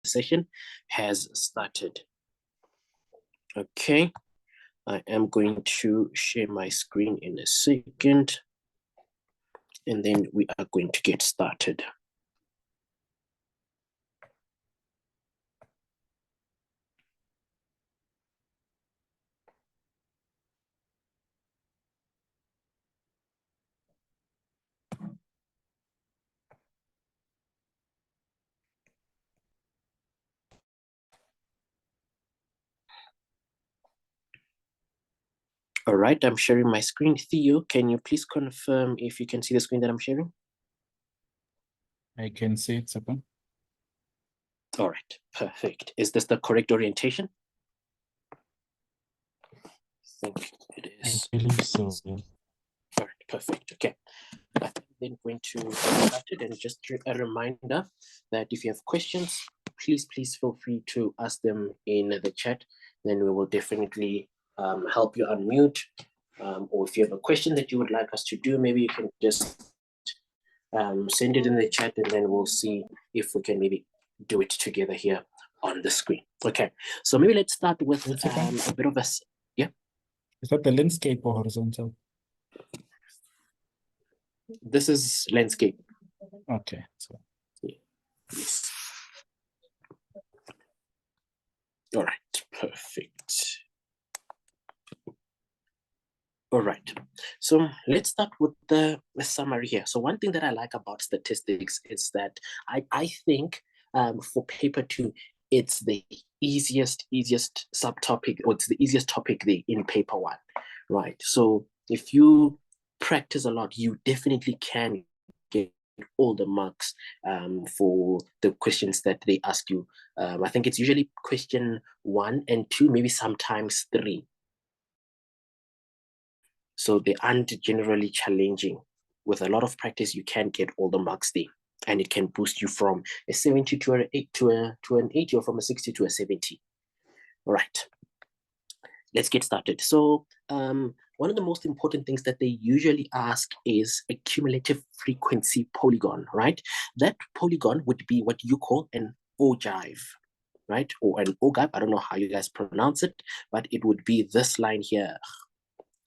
session has started. Okay, I am going to share my screen in a second, and then we are going to get started. All right, I'm sharing my screen. Theo, can you please confirm if you can see the screen that I'm sharing? I can see it, Sepan. All right, perfect. Is this the correct orientation? I think it is. I believe so. All right, perfect. Okay. I'm then going to get started, and just a reminder that if you have questions, please feel free to ask them in the chat. Then we will definitely help you unmute. Or if you have a question that you would like us to do, maybe you can just send it in the chat, and then we'll see if we can maybe do it together here on the screen. Okay, so maybe let's start with a bit of a, yeah. Is that the landscape or horizontal? This is landscape. Okay, so yeah. Yes. All right, perfect. All right, so let's start with the summary here. So one thing that I like about statistics is that I think for paper 2, it's the easiest subtopic, or it's the easiest topic there in paper 1, right? So if you practice a lot, you definitely can get all the marks for the questions that they ask you. I think it's usually question 1 and 2, maybe sometimes 3. So they aren't generally challenging. With a lot of practice, you can get all the marks there, and it can boost you from a 70 to an 80, or from a 60 to a 70. All right, let's get started. So one of the most important things that they usually ask is a cumulative frequency polygon, right? That polygon would be what you call an ogive, right? Or an ogive, I don't know how you guys pronounce it, but it would be this line here.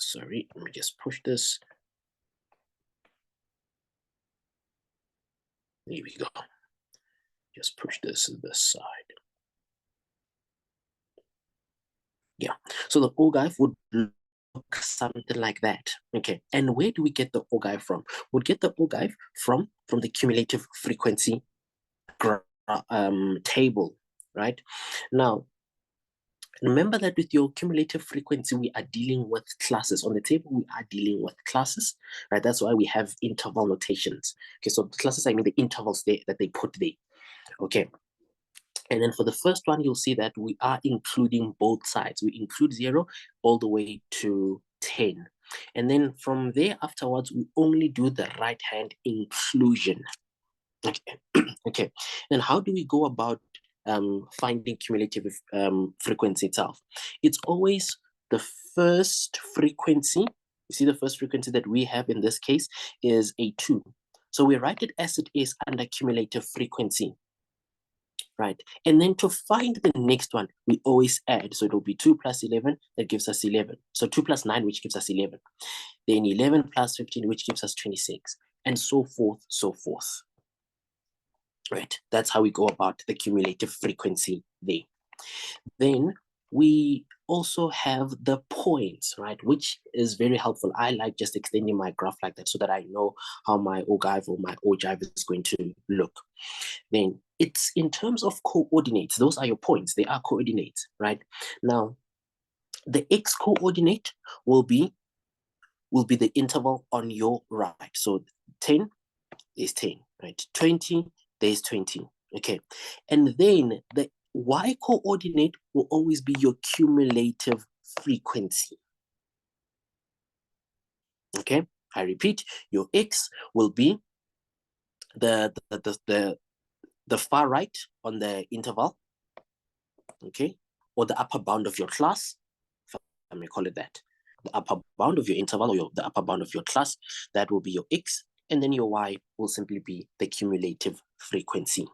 Sorry, let me just push this. Here we go. Just push this to the side. Yeah, so the ogive would look something like that. Okay, and where do we get the ogive from? We'd get the ogive from the cumulative frequency table, right? Now, remember that with your cumulative frequency, we are dealing with classes. On the table, we are dealing with classes, right? That's why we have interval notations. Okay, so the classes, I mean the intervals that they put there. Okay, and then for the first one, you'll see that we are including both sides. We include 0 all the way to 10. And then from there afterwards, we only do the right-hand inclusion. Okay. Okay. Then how do we go about finding cumulative frequency itself? It's always the first frequency. You see, the first frequency that we have in this case is a 2. So we write it as it is under cumulative frequency. Right, and then to find the next one, we always add. So it will be 2 plus 11, that gives us 11. So 2 plus 9, which gives us 11. Then 11 plus 15, which gives us 26, and so forth, so forth. Right, that's how we go about the cumulative frequency there. Then we also have the points, right, which is very helpful. I like just extending my graph like that so that I know how my ogive or my ogive is going to look. Then it's in terms of coordinates. Those are your points. They are coordinates, right? Now, the x coordinate will be the interval on your right. So 10 is 10, right? 20, there's 20, okay? And then the y coordinate will always be your cumulative frequency, okay? I repeat, your x will be the far right on the interval, okay, or the upper bound of your class, if I may call it that. The upper bound of your interval, or the upper bound of your class, that will be your x, and then your y will simply be the cumulative frequency.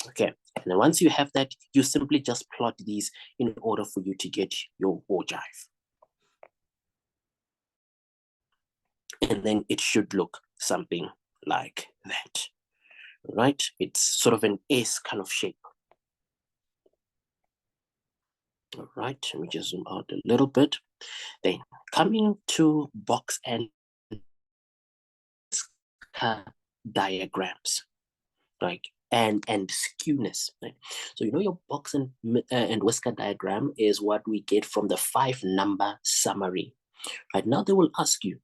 Okay, and then once you have that, you simply just plot these in order for you to get your ogive. And then it should look something like that, right? It's sort of an S kind of shape. All right, let me just zoom out a little bit. Then coming to box and diagrams, like and skewness, right? So you know your box and whisker diagram is what we get from the 5-number summary. Right now they will ask you,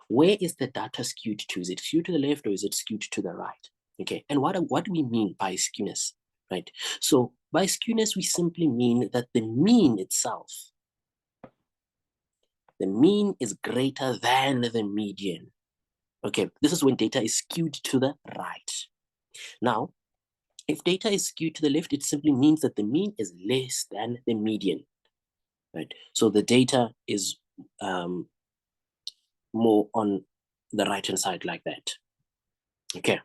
where is the data skewed to? Is it skewed to the left or is it skewed to the right? Okay, and what do we mean by skewness, right? So by skewness, we simply mean that the mean itself, the mean is greater than the median. Okay, this is when data is skewed to the right. Now, if data is skewed to the left, it simply means that the mean is less than the median, right? So the data is more on the right-hand side like that. Okay.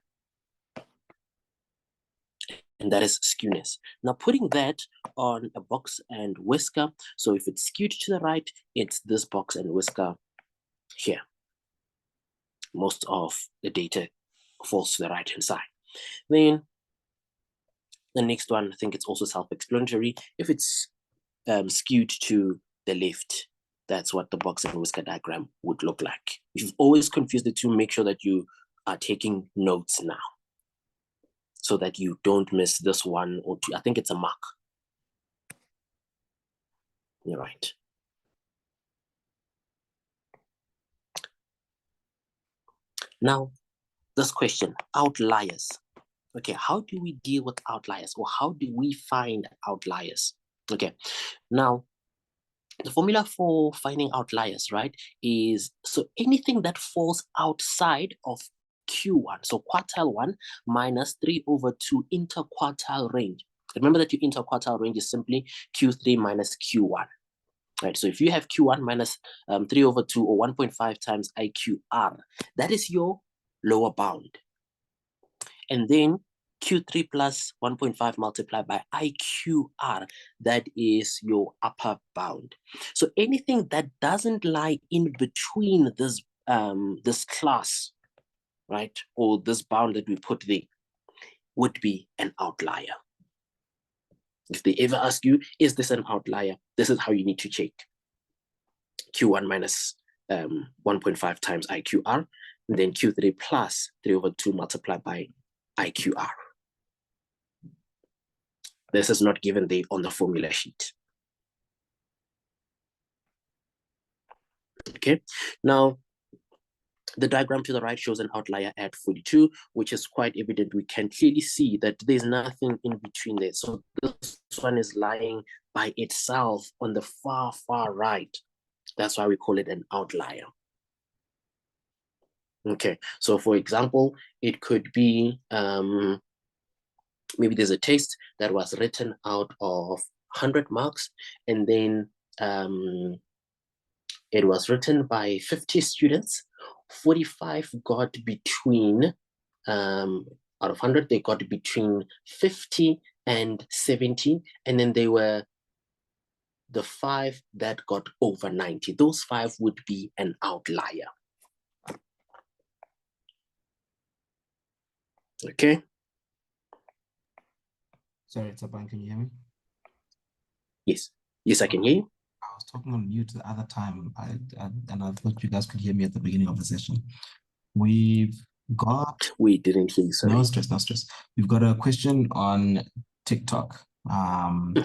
And that is skewness. Now putting that on a box and whisker, so if it's skewed to the right, it's this box and whisker here. Most of the data falls to the right-hand side. Then the next one, I think it's also self-explanatory. If it's skewed to the left, that's what the box and whisker diagram would look like. If you've always confused the two, make sure that you are taking notes now so that you don't miss this one or two. I think it's a mark. You're right. Now, this question, outliers. Okay, how do we deal with outliers, or how do we find outliers? Okay, now, the formula for finding outliers, right, is so anything that falls outside of Q1, so quartile 1 minus 3/2 interquartile range. Remember that your interquartile range is simply Q3 minus Q1. Right, so if you have Q1 minus 3/2 or 1.5 times IQR, that is your lower bound. And then Q3 plus 1.5 multiplied by IQR, that is your upper bound. So anything that doesn't lie in between this, this class, right, or this bound that we put there, would be an outlier. If they ever ask you, is this an outlier? This is how you need to check. Q1 minus 1.5 times IQR, and then Q3 plus 3/2 multiplied by IQR. This is not given there on the formula sheet. Okay, now the diagram to the right shows an outlier at 42, which is quite evident. We can clearly see that there's nothing in between there. So this one is lying by itself on the far, far right. That's why we call it an outlier. Okay, so for example, it could be maybe there's a test that was written out of 100 marks, and then it was written by 50 students. 45 got between, out of 100, they got between 50 and 70, and then they were the 5 that got over 90. Those 5 would be an outlier. Okay. Sorry, Thabang, can you hear me? Yes. Yes, I can hear you. I was talking on mute the other time, and I thought you guys could hear me at the beginning of the session. We didn't hear you, sorry. No stress, no stress. We've got a question on TikTok. And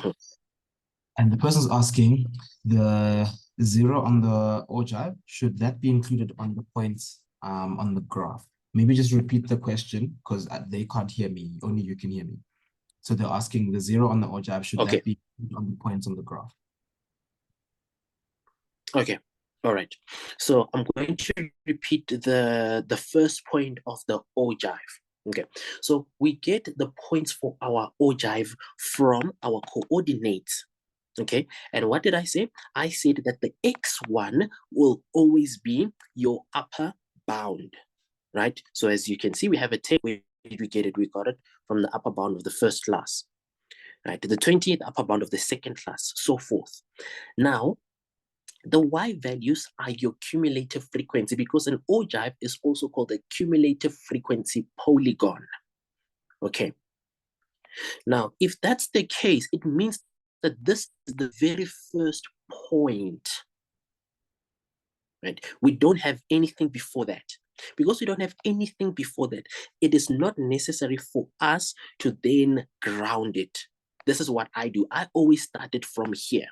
the person's asking, the 0 on the ogive, should that be included on the points on the graph? Maybe just repeat the question, because they can't hear me, only you can hear me. So they're asking the 0 on the ogive, should that be on the points on the graph? Okay, all right. So I'm going to repeat the first point of the ogive. Okay, so we get the points for our ogive from our coordinates. Okay, and what did I say? I said that the x1 will always be your upper bound, right? So as you can see, we have a table where did we get it? We got it from the upper bound of the first class, right? The 20th upper bound of the second class, so forth. Now, the Y values are your cumulative frequency, because an ogive is also called a cumulative frequency polygon. Okay. Now, if that's the case, it means that this is the very first point, right? We don't have anything before that. Because we don't have anything before that, it is not necessary for us to then ground it. This is what I do. I always start it from here.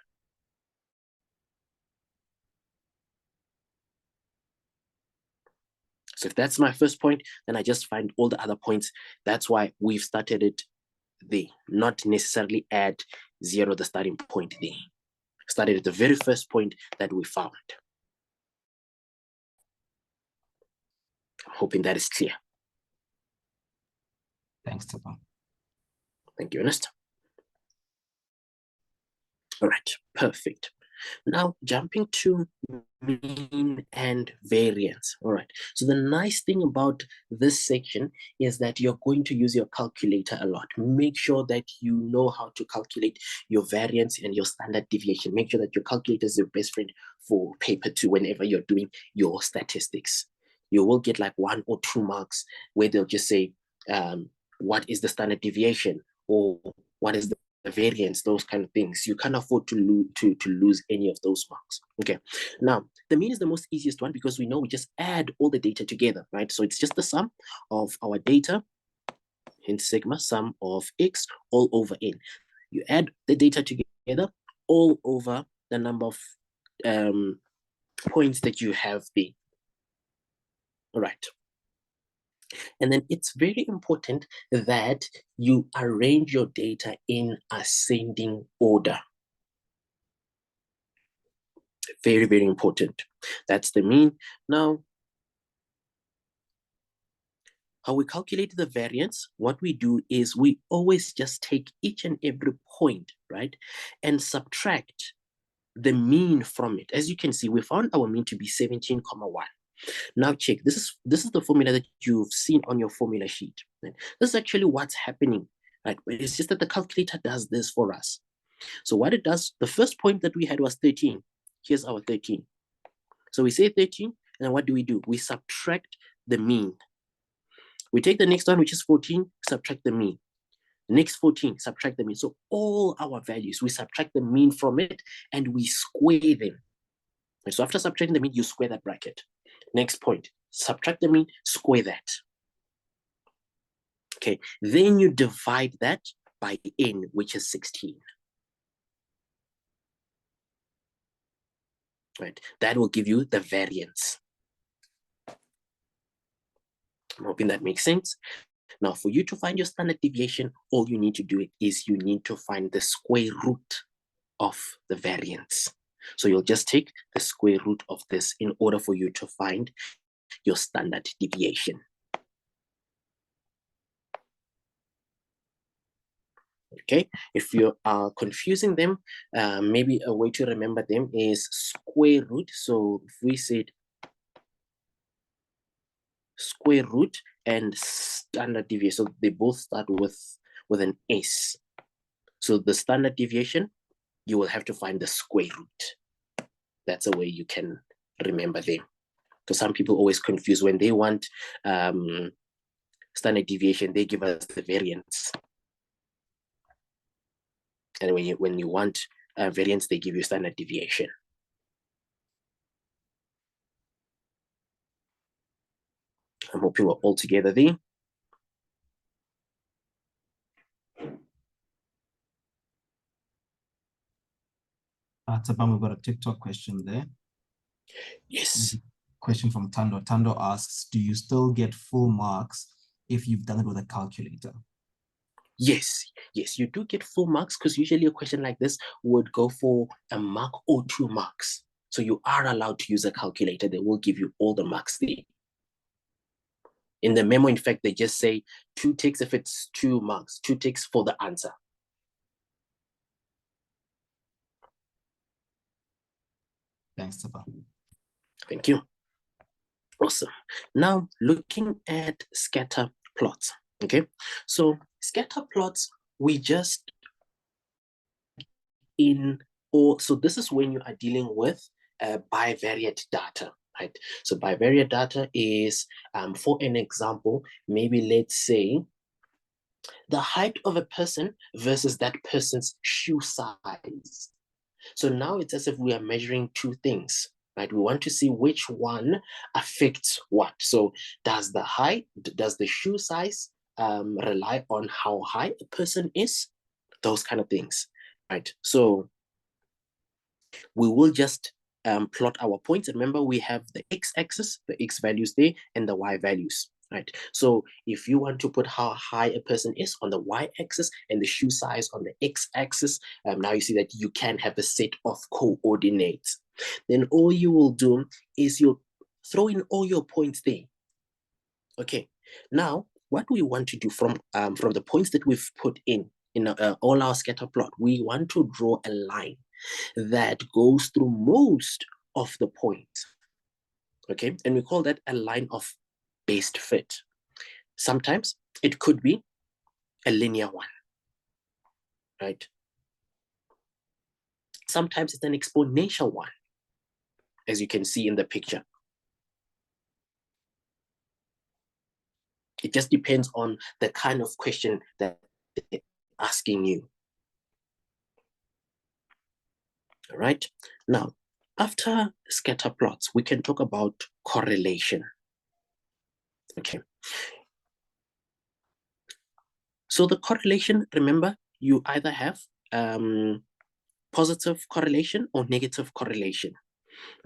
So if that's my first point, then I just find all the other points. That's why we've started it there, not necessarily add 0, the starting point there. Started at the very first point that we found. I'm hoping that is clear. Thanks, Tsepo. Thank you, Ernest. All right, perfect. Now jumping to mean and variance. All right, so the nice thing about this section is that you're going to use your calculator a lot. Make sure that you know how to calculate your variance and your standard deviation. Make sure that your calculator is your best friend for paper 2 whenever you're doing your statistics. You will get like 1 or 2 marks where they'll just say, what is the standard deviation, or what is the variance, those kind of things. You can't afford to lose any of those marks. Okay, now the mean is the most easiest one, because we know we just add all the data together, right? So it's just the sum of our data, hence sigma, sum of x all over n. You add the data together all over the number of points that you have there. All right. And then it's very important that you arrange your data in ascending order. Very, very important. That's the mean. Now, how we calculate the variance, what we do is we always just take each and every point, right, and subtract the mean from it. As you can see, we found our mean to be 17,1. Now check, this is the formula that you've seen on your formula sheet. Right? This is actually what's happening, right? But it's just that the calculator does this for us. So what it does, the first point that we had was 13. Here's our 13. So we say 13, and then what do? We subtract the mean. We take the next one, which is 14, subtract the mean. The next 14, subtract the mean. So all our values, we subtract the mean from it, and we square them. And so after subtracting the mean, you square that bracket. Next point, subtract the mean, square that. Okay, then you divide that by n, which is 16. Right, that will give you the variance. I'm hoping that makes sense. Now, for you to find your standard deviation, all you need to do is you need to find the square root of the variance. So you'll just take the square root of this in order for you to find your standard deviation. Okay, if you are confusing them, maybe a way to remember them is square root. So if we said square root and standard deviation, so they both start with an S. So the standard deviation, you will have to find the square root. That's a way you can remember them. Because some people always confuse when they want standard deviation, they give us the variance. And when you want variance, they give you standard deviation. I'm hoping we're all together there. Tsepo, we've got a TikTok question there. Yes. Question from Tando. Tando asks, do you still get full marks if you've done it with a calculator? Yes, you do get full marks, because usually a question like this would go for a mark or 2 marks. So you are allowed to use a calculator. They will give you all the marks there. In the memo, in fact, they just say 2 ticks if it's 2 marks, 2 ticks for the answer. Thanks, Tsepo. Thank you. Awesome. Now, looking at scatter plots. Okay, so scatter plots, we just so this is when you are dealing with bivariate data, right? So bivariate data is, for an example, maybe let's say the height of a person versus that person's shoe size. So now it's as if we are measuring two things, right? We want to see which one affects what. So does the shoe size rely on how high a person is? Those kind of things, right? So we will just plot our points. Remember, we have the x-axis, the x values there, and the y values, right? So if you want to put how high a person is on the y-axis and the shoe size on the x-axis, now you see that you can have a set of coordinates. Then all you will do is you'll throw in all your points there. Okay, now what we want to do from the points that we've put in all our scatter plot, we want to draw a line that goes through most of the points. Okay, and we call that a line of best fit. Sometimes it could be a linear one, right? Sometimes it's an exponential one, as you can see in the picture. It just depends on the kind of question that they're asking you. All right, now, after scatter plots, we can talk about correlation. Okay. So the correlation, remember, you either have positive correlation or negative correlation.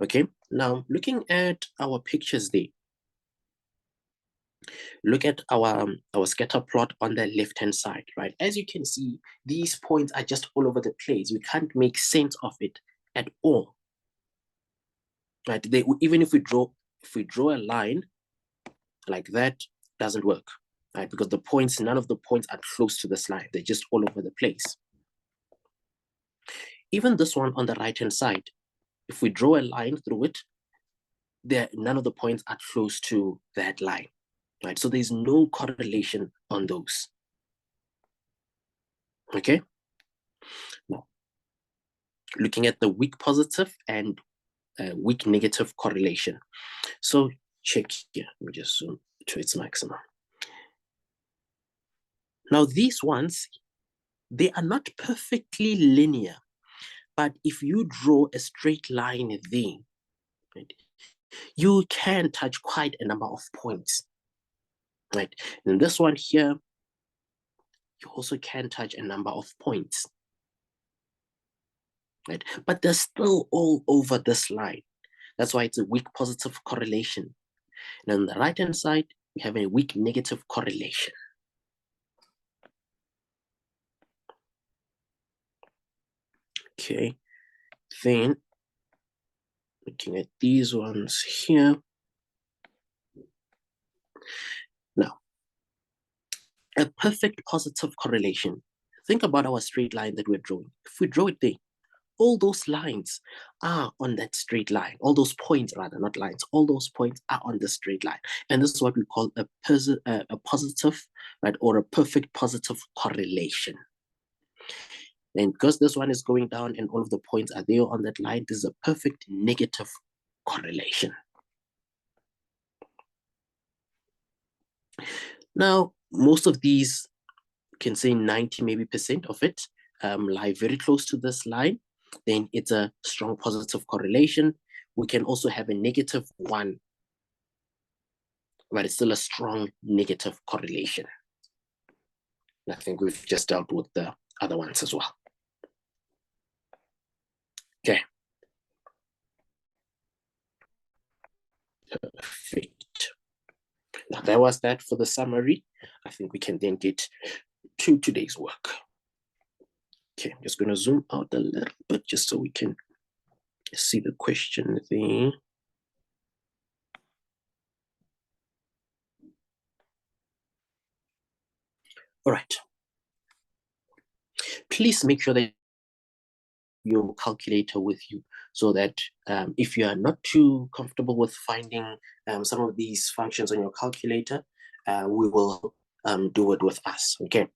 Okay, now looking at our pictures there, look at our scatter plot on the left-hand side, right? As you can see, these points are just all over the place. We can't make sense of it at all, right? Even if we draw a line like that, doesn't work, right? Because none of the points are close to this line. They're just all over the place. Even this one on the right-hand side, if we draw a line through it, none of the points are close to that line, right? So there's no correlation on those. Okay. Now, looking at the weak positive and weak negative correlation. So check here. Let me just zoom to its maximum. Now these ones, they are not perfectly linear, but if you draw a straight line there, right, you can touch quite a number of points, right? And this one here, you also can touch a number of points, right? But they're still all over this line. That's why it's a weak positive correlation. And on the right-hand side, we have a weak negative correlation. Okay, then looking at these ones here. Now, a perfect positive correlation. Think about our straight line that we're drawing. If we draw it there, all those lines are on that straight line. All those points, rather, not lines. All those points are on the straight line. And this is what we call a positive, right, or a perfect positive correlation. And because this one is going down and all of the points are there on that line, this is a perfect negative correlation. Now, most of these, can say 90 maybe % of it, lie very close to this line. Then it's a strong positive correlation. We can also have a negative one, but it's still a strong negative correlation. And I think we've just dealt with the other ones as well. Okay. Perfect. Now that was that for the summary. I think we can then get to today's work. Okay, I'm just going to zoom out a little bit just so we can see the question there. All right. Please make sure that your calculator with you, so that if you are not too comfortable with finding some of these functions on your calculator, we will do it with us. Okay.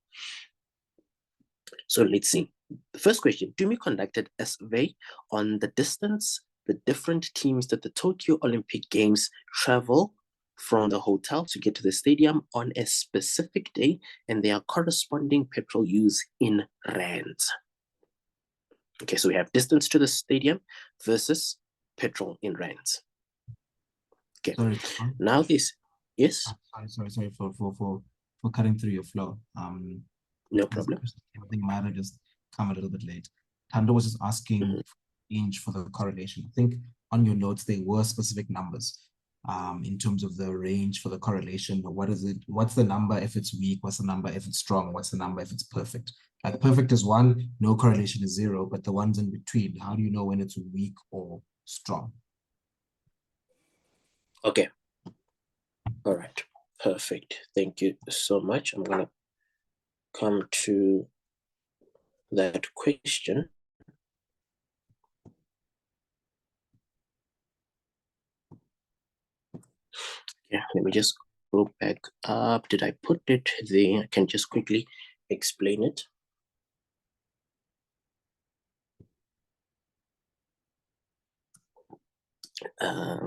So let's see. The first question, Tumi conducted a survey on the distance the different teams that the Tokyo Olympic Games travel from the hotel to get to the stadium on a specific day and their corresponding petrol use in rands. Okay, so we have distance to the stadium versus petrol in rands. Okay, Sorry. now this, yes? Sorry for cutting through your flow. No problem. I think might have just come a little bit late. Tando was just asking range for the correlation. I think on your notes there were specific numbers in terms of the range for the correlation. What is it? What's the number if it's weak? What's the number if it's strong? What's the number if it's perfect? Like perfect is 1, no correlation is 0, but the ones in between, how do you know when it's weak or strong? Okay. All right. Perfect. Thank you so much. I'm going to come to that question. Yeah, let me just go back up. Did I put it there? I can just quickly explain it. I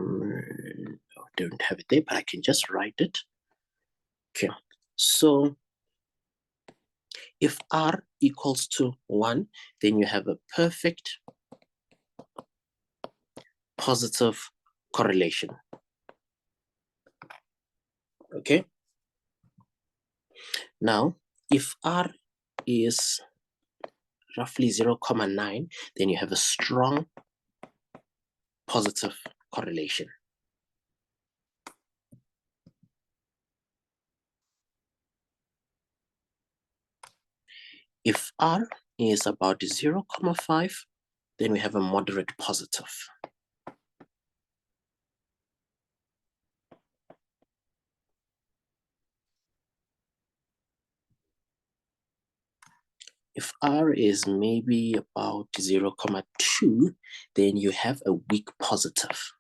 don't have it there, but I can just write it. Okay, so if R equals to 1, then you have a perfect positive correlation. Okay. Now, if R is roughly 0.9, then you have a strong positive correlation. If R is about 0.5, then we have a moderate positive. If R is maybe about 0.2, then you have a weak positive.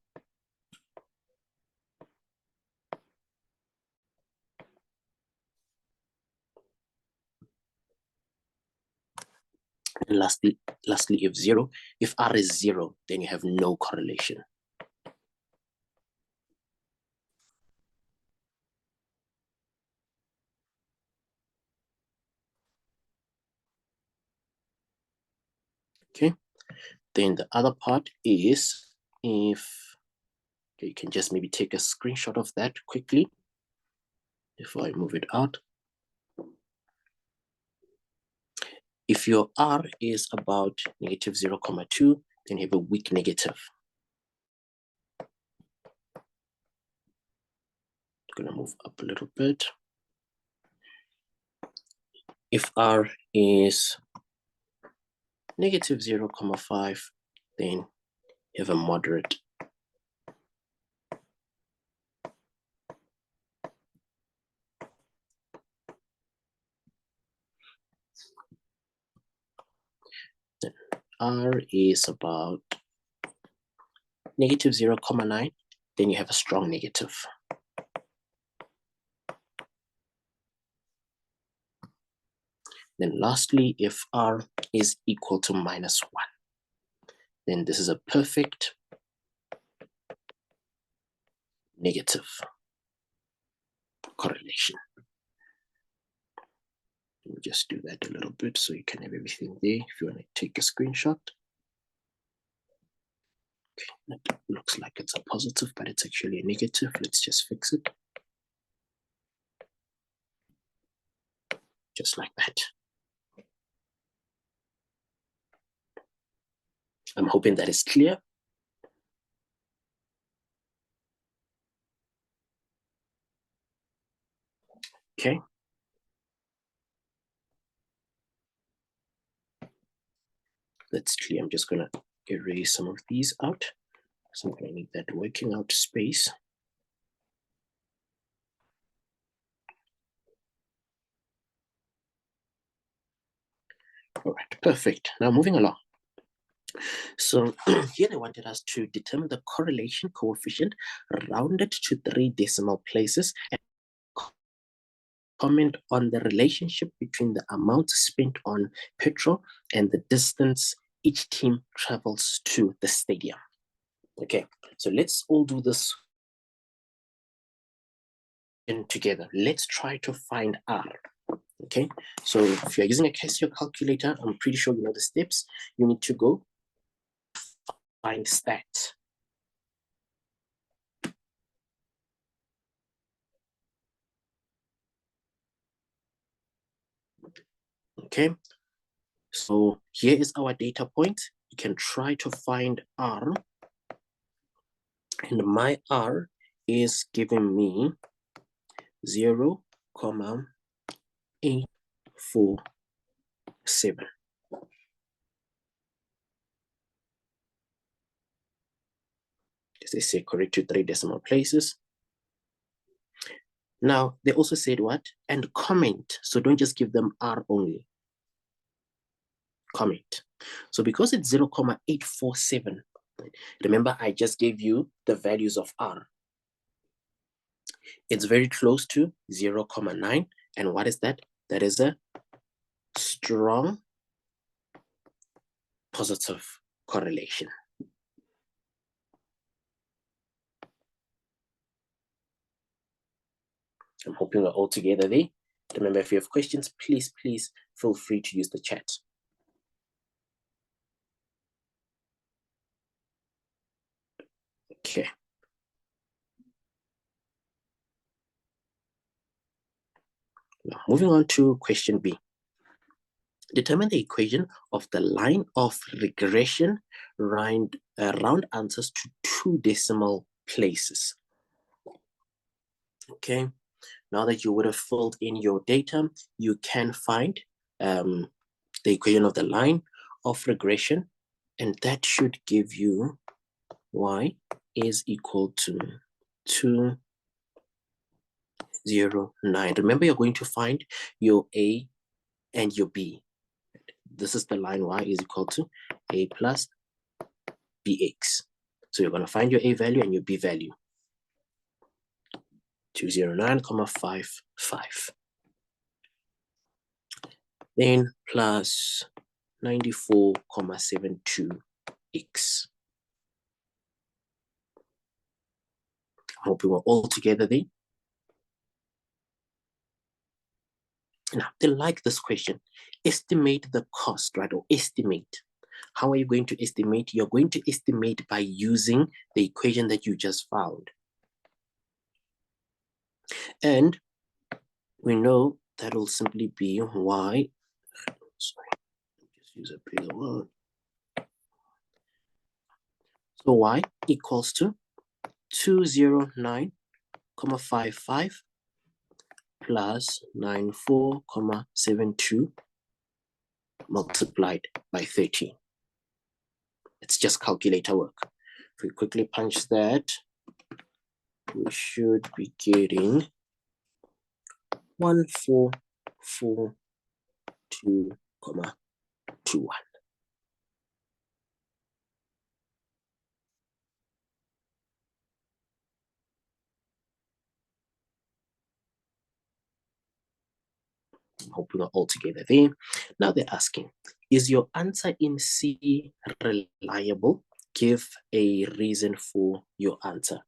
And lastly, if R is 0, then you have no correlation. Okay, then the other part is if, okay, you can just maybe take a screenshot of that quickly before I move it out. If your R is about negative 0.2, then you have a weak negative. I'm gonna move up a little bit. If R is negative 0.5, then you have a moderate. Then R is about negative 0.9, then you have a strong negative. Then lastly, if R is equal to -1, then this is a perfect negative correlation. Let me just do that a little bit so you can have everything there if you want to take a screenshot. Okay, that looks like it's a positive, but it's actually a negative. Let's just fix it. Just like that. I'm hoping that is clear. Okay. That's clear. I'm just gonna erase some of these out. So I'm gonna need that working out space. All right, perfect. Now moving along. So here they wanted us to determine the correlation coefficient rounded to 3 decimal places and comment on the relationship between the amount spent on petrol and the distance each team travels to the stadium. Okay, so let's all do this together. Let's try to find R. Okay, so if you're using a Casio calculator, I'm pretty sure you know the steps. You need to go find stat. Okay, so here is our data point. You can try to find R, and my R is giving me 0,847. As they say, correct to 3 decimal places. Now, they also said what? And comment. So don't just give them R only. Comment. So because it's 0,847, remember I just gave you the values of R. It's very close to 0,9. And what is that? That is a strong positive correlation. I'm hoping we're all together there. Remember, if you have questions, please feel free to use the chat. Okay. Now, moving on to question B. Determine the equation of the line of regression round answers to 2 decimal places. Okay, now that you would have filled in your data, you can find the equation of the line of regression, and that should give you y is equal to 209. Remember, you're going to find your a and your b. This is the line y is equal to a plus bx. So you're going to find your a value and your b value. 209,55. Then plus 94,72x. I hope we were all together there. Now, they like this question. Estimate the cost, right? Or estimate. How are you going to estimate? You're going to estimate by using the equation that you just found. And we know that will simply be y. Sorry, just use a bigger one. So y equals to 209,55 plus 94,72 multiplied by 13. It's just calculator work. If we quickly punch that, we should be getting 1442,21. Hope we are all together there. Now they're asking, is your answer in C reliable? Give a reason for your answer.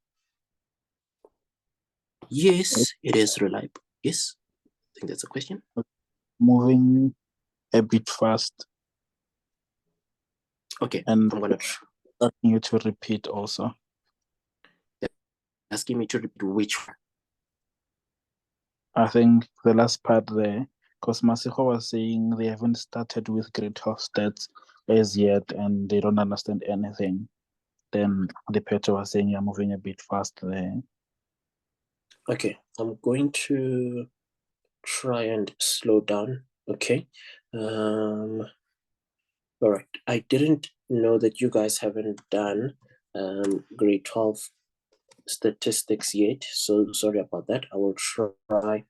Yes, it is reliable. Yes, I think that's a question. Moving a bit fast. Okay, and I'm gonna asking you to repeat also. Asking me to repeat which one? I think the last part there, because Masiho was saying they haven't started with grade 12 stats as yet and they don't understand anything. Then the Petro was saying you're moving a bit fast there. Okay, I'm going to try and slow down. Okay. All right. I didn't know that you guys haven't done grade 12 statistics yet. So sorry about that. I will try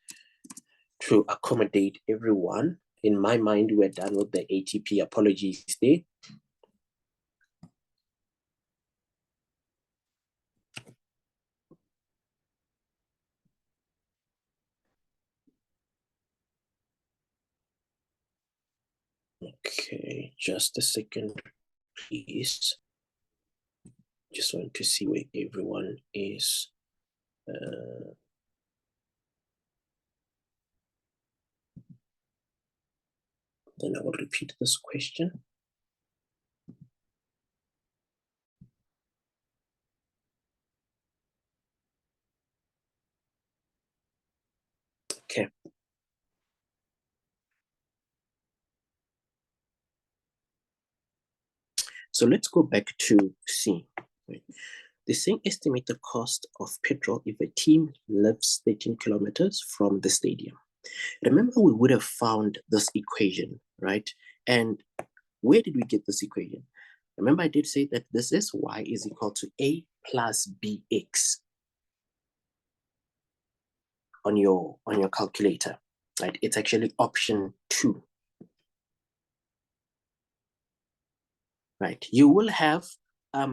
to accommodate everyone. In my mind, we're done with the ATP. Apologies there. Okay, just a second, please. Just want to see where everyone is. Then I will repeat this question. Okay. So let's go back to C. Right. They're saying estimate the cost of petrol if a team lives 13 kilometers from the stadium. Remember, we would have found this equation, right? And where did we get this equation? Remember, I did say that this is y is equal to a plus bx on your calculator, right? It's actually option 2. Right, you will have a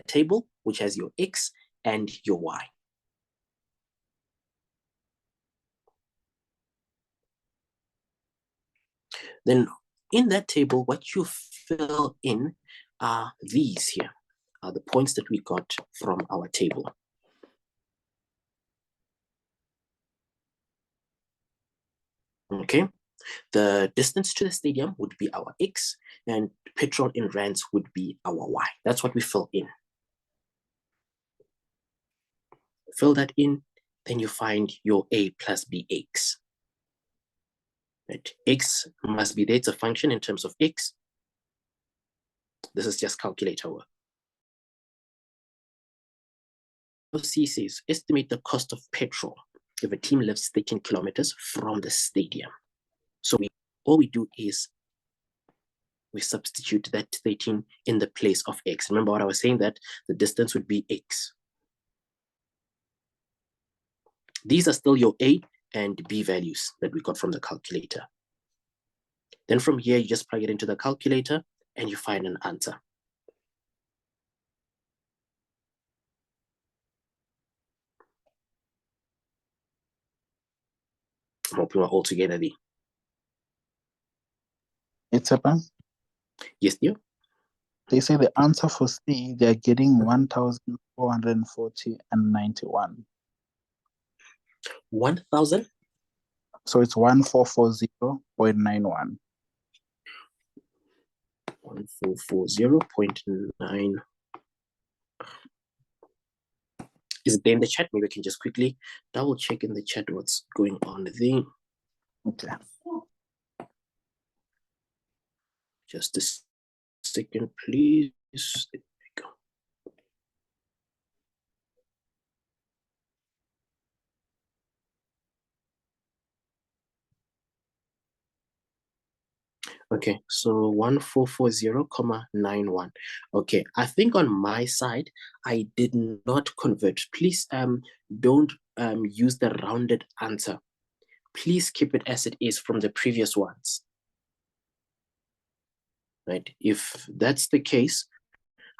table which has your x and your y. Then in that table, what you fill in are these here, are the points that we got from our table. Okay, the distance to the stadium would be our x, and petrol in rands would be our y. That's what we fill in. Fill that in, then you find your a plus bx. Right? X must be there. It's a function in terms of x. This is just calculator work. C says estimate the cost of petrol if a team lives 13 kilometers from the stadium. So all we do is we substitute that 13 in the place of x. Remember what I was saying, that the distance would be x. These are still your a and b values that we got from the calculator. Then from here, you just plug it into the calculator and you find an answer. I hope you are all together there. It's happened. Yes, dear. They say the answer for C, they're getting 1,440 and 91. 1,000? So it's 1,440.91. 1,440.9. Is it there in the chat? Maybe I can just quickly double check in the chat what's going on there. Okay. Just a second, please. There we go. Okay, so 1,440.91. Okay, I think on my side, I did not convert. Please don't use the rounded answer. Please keep it as it is from the previous ones. Right, if that's the case,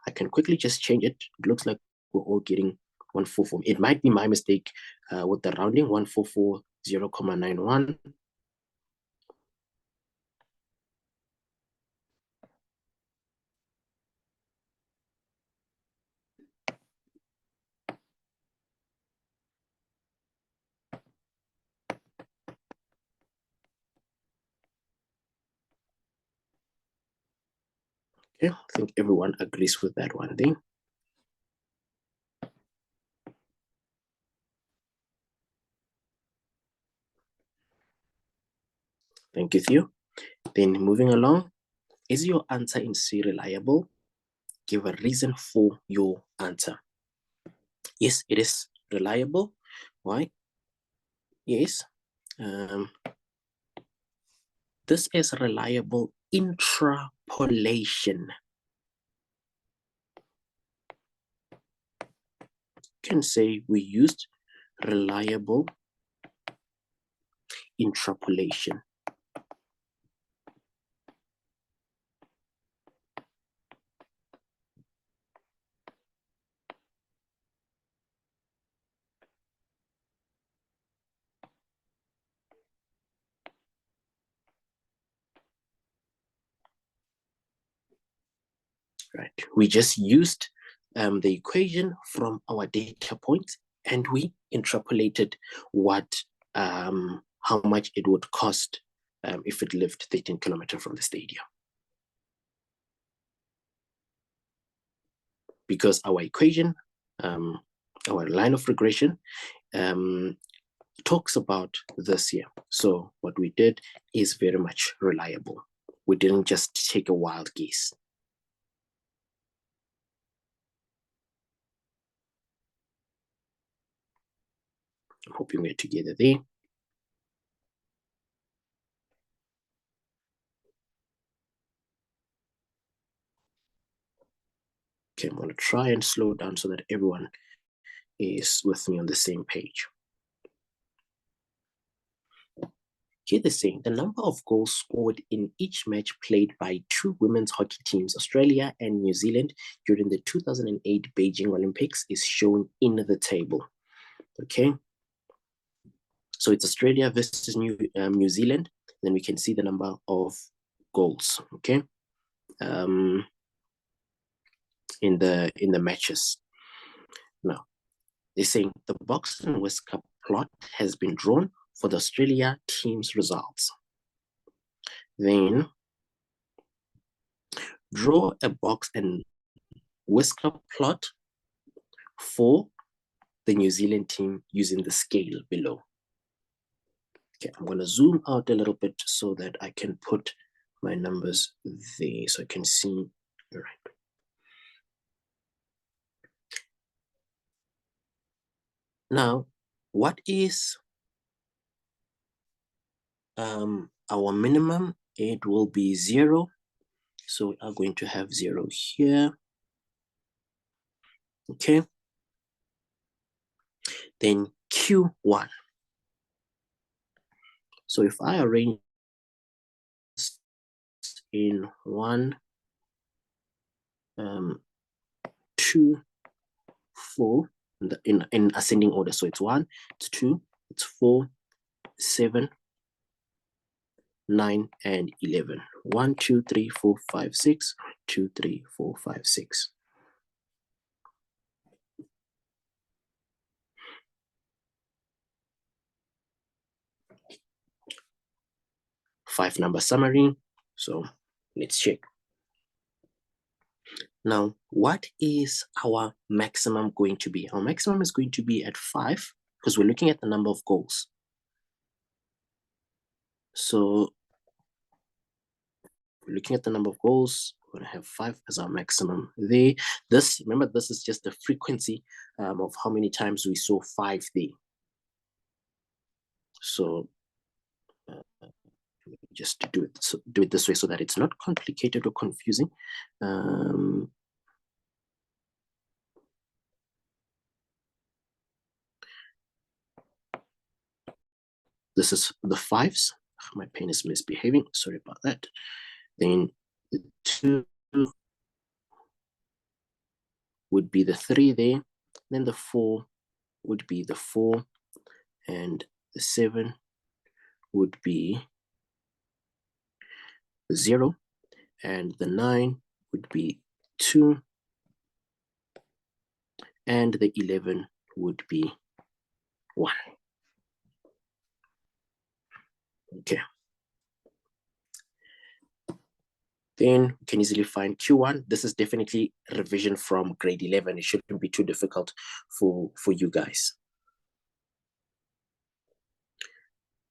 I can quickly just change it. It looks like we're all getting 144. It might be my mistake with the rounding, 1,440.91. Okay, I think everyone agrees with that one thing. Thank you, Theo. Then moving along, is your answer in C reliable? Give a reason for your answer. Yes, it is reliable. Why? Yes. This is reliable intrapolation. You can say we used reliable intrapolation. right? We just used the equation from our data points, and we interpolated what how much it would cost if it lived 13 kilometers from the stadium. Because our equation, our line of regression, talks about this here. So what we did is very much reliable. We didn't just take a wild guess. I'm hoping we're together there. Okay, I'm going to try and slow down so that everyone is with me on the same page. Here they're saying the number of goals scored in each match played by two women's hockey teams, Australia and New Zealand, during the 2008 Beijing Olympics is shown in the table. Okay. So it's Australia versus New Zealand. Then we can see the number of goals. Okay. In the matches. Now, they're saying the box and whisker plot has been drawn for the Australia team's results. Then draw a box and whisker plot for the New Zealand team using the scale below. Okay, I'm going to zoom out a little bit so that I can put my numbers there so I can see. All right. Now, what is our minimum? It will be 0. So we are going to have 0 here. Okay. Then Q1. So if I arrange in 1, 2, 4 in ascending order. So it's 1, it's 2, it's 4, 7, 9, and 11. 1, 2, 3, 4, 5, 6. 2, 3, 4, 5, 6. Five number summary. So let's check. Now, what is our maximum going to be? Our maximum is going to be at 5 because we're looking at the number of goals. So we're looking at the number of goals. We're going to have 5 as our maximum there. Remember, this is just the frequency of how many times we saw 5 there. So just to do it this way so that it's not complicated or confusing. This is the 5s. My pen is misbehaving. Sorry about that. Then the 2 would be the 3 there. Then the 4 would be the 4. And the 7 would be 0. And the 9 would be 2. And the 11 would be 1. Okay. Then we can easily find Q1. This is definitely revision from grade 11. It shouldn't be too difficult for you guys.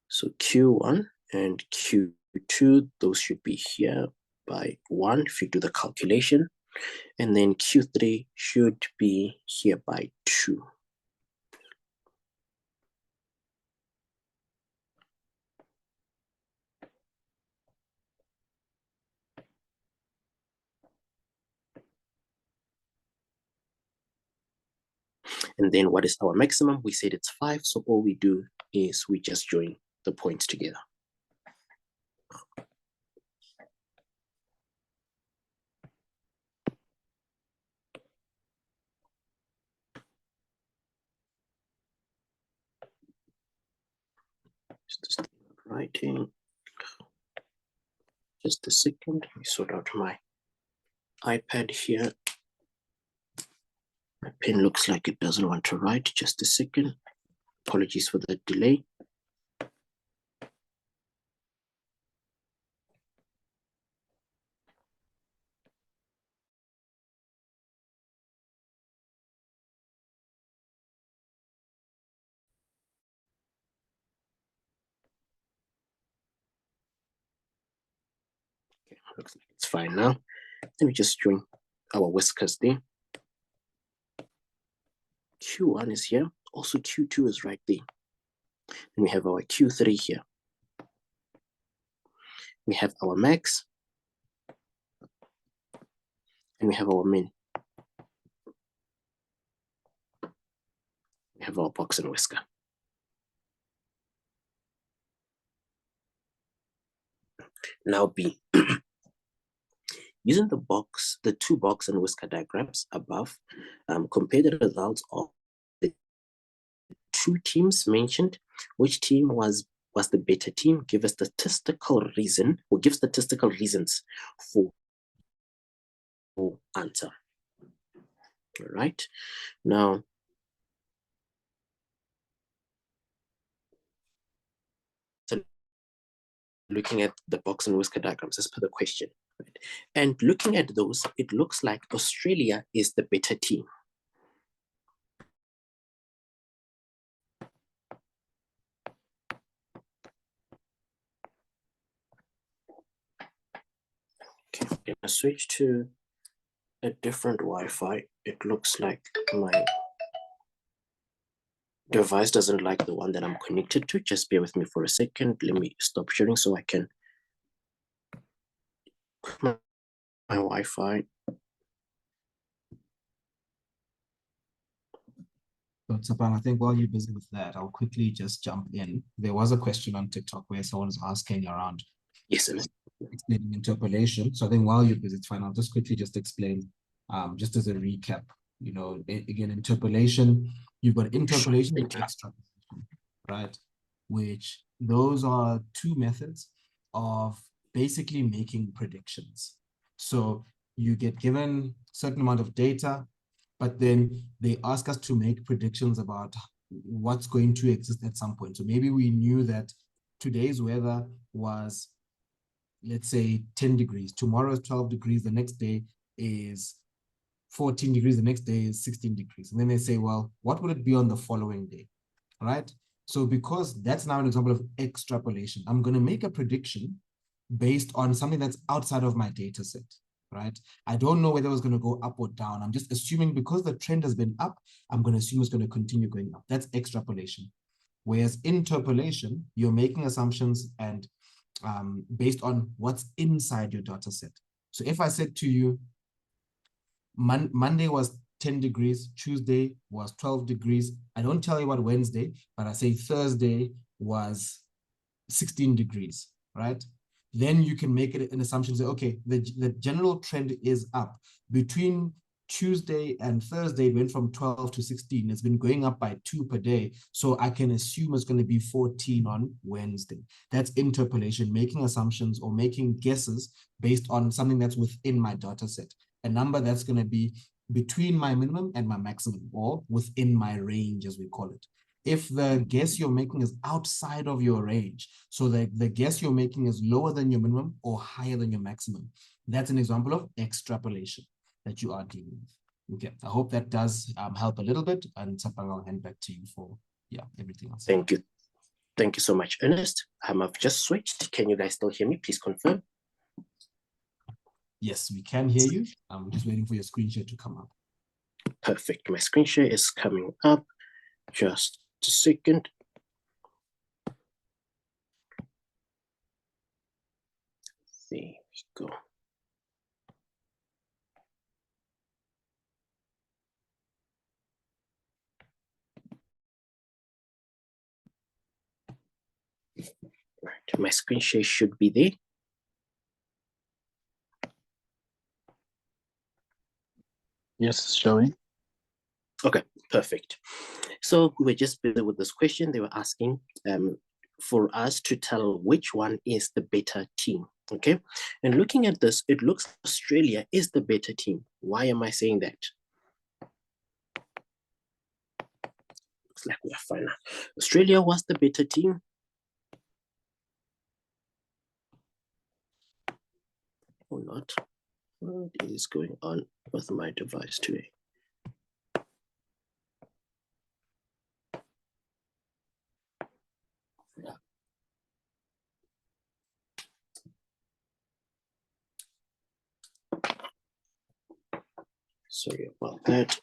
So Q1 and Q2, those should be here by 1 if you do the calculation. And then Q3 should be here by 2. And then what is our maximum? We said it's 5. So all we do is we just join the points together. Just writing. Just a second. Let me sort out my iPad here. My pen looks like it doesn't want to write. Just a second. Apologies for the delay. Okay, looks like it's fine now. Let me just join our whiskers there. Q1 is here. Also Q2 is right there. Then we have our Q3 here. We have our max. And we have our min. We have our box and whisker. Now B. Using the two box and whisker diagrams above, compare the results of the two teams mentioned. Which team was the better team? Give a statistical reason, or give statistical reasons for answer. All right. Now, so looking at the box and whisker diagrams as per the question, right? And looking at those, it looks like Australia is the better team. Okay, I'm gonna switch to a different Wi-Fi. It looks like my device doesn't like the one that I'm connected to. Just bear with me for a second. Let me stop sharing so I can my Wi-Fi. So Tsapang, I think while you're busy with that, I'll quickly just jump in. There was a question on TikTok where someone was asking around explaining interpolation. So I think while you're busy, it's fine. I'll just quickly just explain, just as a recap. You know, again, interpolation, you've got interpolation and extrapolation, right? Which those are two methods of basically making predictions. So you get given a certain amount of data, but then they ask us to make predictions about what's going to exist at some point. So maybe we knew that today's weather was, let's say, 10 degrees. Tomorrow is 12 degrees. The next day is 14 degrees. The next day is 16 degrees. And then they say, well, what would it be on the following day, right? So because that's now an example of extrapolation, I'm going to make a prediction based on something that's outside of my data set, right? I don't know whether it was going to go up or down. I'm just assuming because the trend has been up, I'm going to assume it's going to continue going up. That's extrapolation. Whereas interpolation, you're making assumptions and based on what's inside your data set. So if I said to you, Monday was 10 degrees, Tuesday was 12 degrees. I don't tell you what Wednesday, but I say Thursday was 16 degrees, right? Then you can make it an assumption, say, okay, the general trend is up. Between Tuesday and Thursday, it went from 12 to 16. It's been going up by 2 per day. So I can assume it's going to be 14 on Wednesday. That's interpolation, making assumptions or making guesses based on something that's within my data set. A number that's going to be between my minimum and my maximum, or within my range, as we call it. If the guess you're making is outside of your range, so that the guess you're making is lower than your minimum or higher than your maximum, that's an example of extrapolation that you are dealing with. Okay, I hope that does help a little bit, and Tsapang, I'll hand back to you for everything else. Thank you. Thank you so much, Ernest. I've just switched. Can you guys still hear me? Please confirm. Yes, we can hear you. I'm just waiting for your screen share to come up. Perfect. My screen share is coming up. Just a second. There we go. Right, my screen share should be there. Yes, it's showing. Okay, perfect. So we were just busy with this question. They were asking for us to tell which one is the better team. Okay, and looking at this, it looks Australia is the better team. Why am I saying that? Looks like we are fine now. Australia was the better team. Or not. What is going on with my device today? Sorry about that.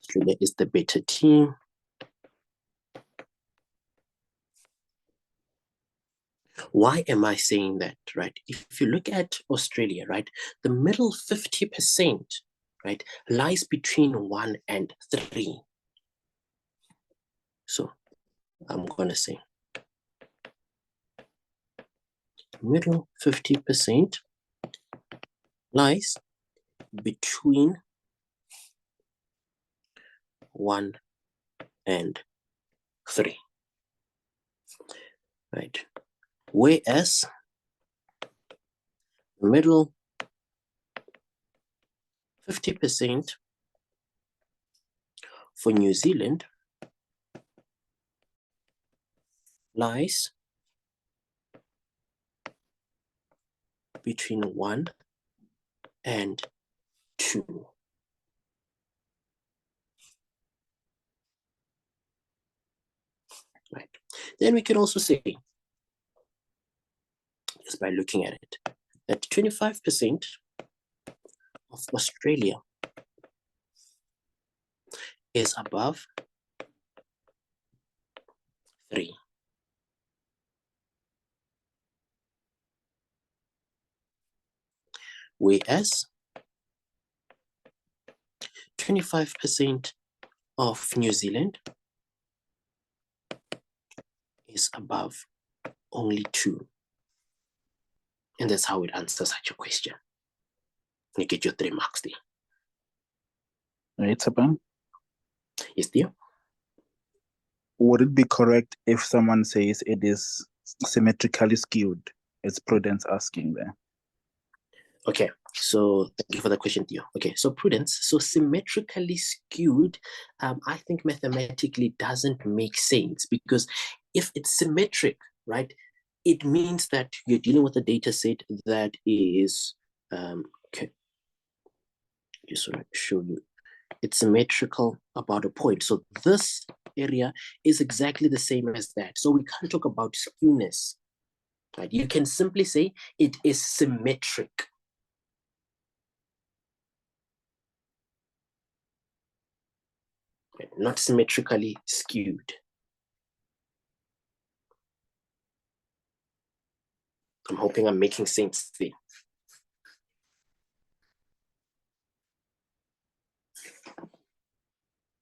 Australia is the better team. Why am I saying that, right? If you look at Australia, right, the middle 50%, right, lies between 1 and 3. So I'm going to say middle 50% lies between 1 and 3, right? Whereas the middle 50% for New Zealand lies between 1 and 2. Right. Then we can also say, just by looking at it, that 25% of Australia is above 3. Whereas 25% of New Zealand is above only 2. And that's how it answers such a question. You get your 3 marks there. Right, Sapan? Yes, dear? Would it be correct if someone says it is symmetrically skewed? It's Prudence asking there. Okay, so thank you for the question, Theo. Okay, so Prudence, so symmetrically skewed, I think mathematically doesn't make sense, because if it's symmetric, right, it means that you're dealing with a data set that is, okay, just want to show you, it's symmetrical about a point. So this area is exactly the same as that. So we can't talk about skewness, right? You can simply say it is symmetric. Not symmetrically skewed. I'm hoping I'm making sense there.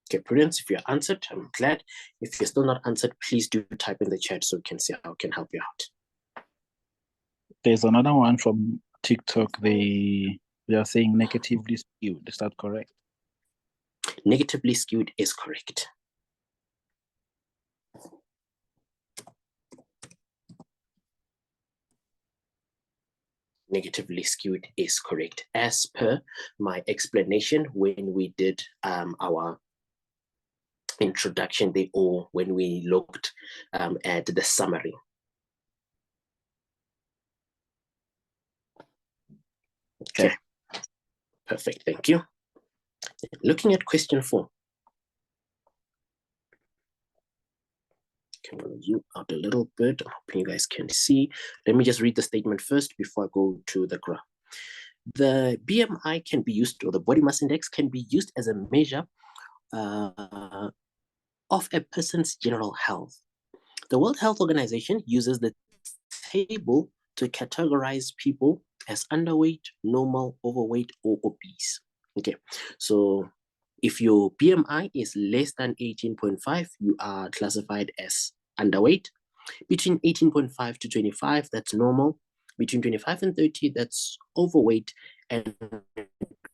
Okay, Prudence, if you're answered, I'm glad. If you're still not answered, please do type in the chat so we can see how we can help you out. There's another one from TikTok. They are saying negatively skewed. Is that correct? Negatively skewed is correct. Negatively skewed is correct, as per my explanation when we did our introduction there, or when we looked at the summary. Okay, perfect, thank you. Looking at question 4. I'm going to zoom out a little bit. I'm hoping you guys can see. Let me just read the statement first before I go to the graph. The BMI can be used, or the body mass index can be used as a measure of a person's general health. The World Health Organization uses the table to categorize people as underweight, normal, overweight, or obese. Okay, so if your BMI is less than 18.5, you are classified as underweight. Between 18.5 to 25, that's normal. Between 25 and 30, that's overweight. And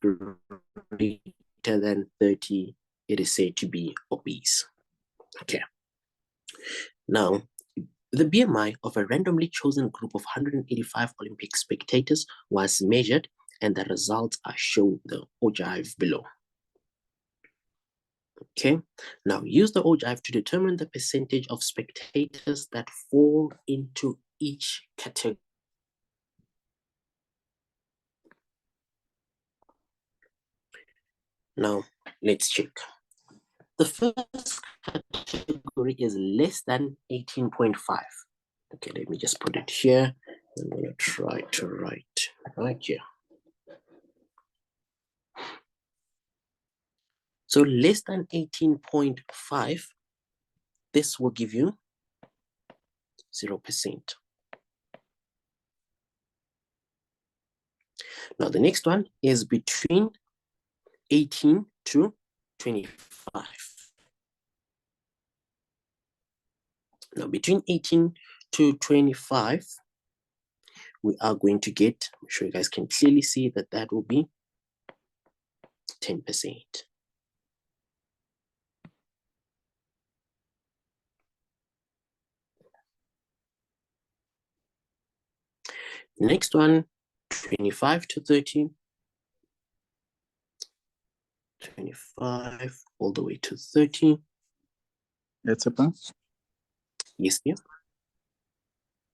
greater than 30, it is said to be obese. Okay. Now, The BMI of a randomly chosen group of 185 Olympic spectators was measured, and the results are shown the ogive below. Okay, now use the ogive to determine the percentage of spectators that fall into each category. Now, let's check. The first category is less than 18.5. Okay, let me just put it here. I'm going to try to write right here. So less than 18.5, this will give you 0%. Now the next one is between 18 to 25. Now between 18 to 25, we are going to get, I'm sure you guys can clearly see that that will be 10%. Next one, 25 to 30. 25 all the way to 30. That's a plan. Yes, dear.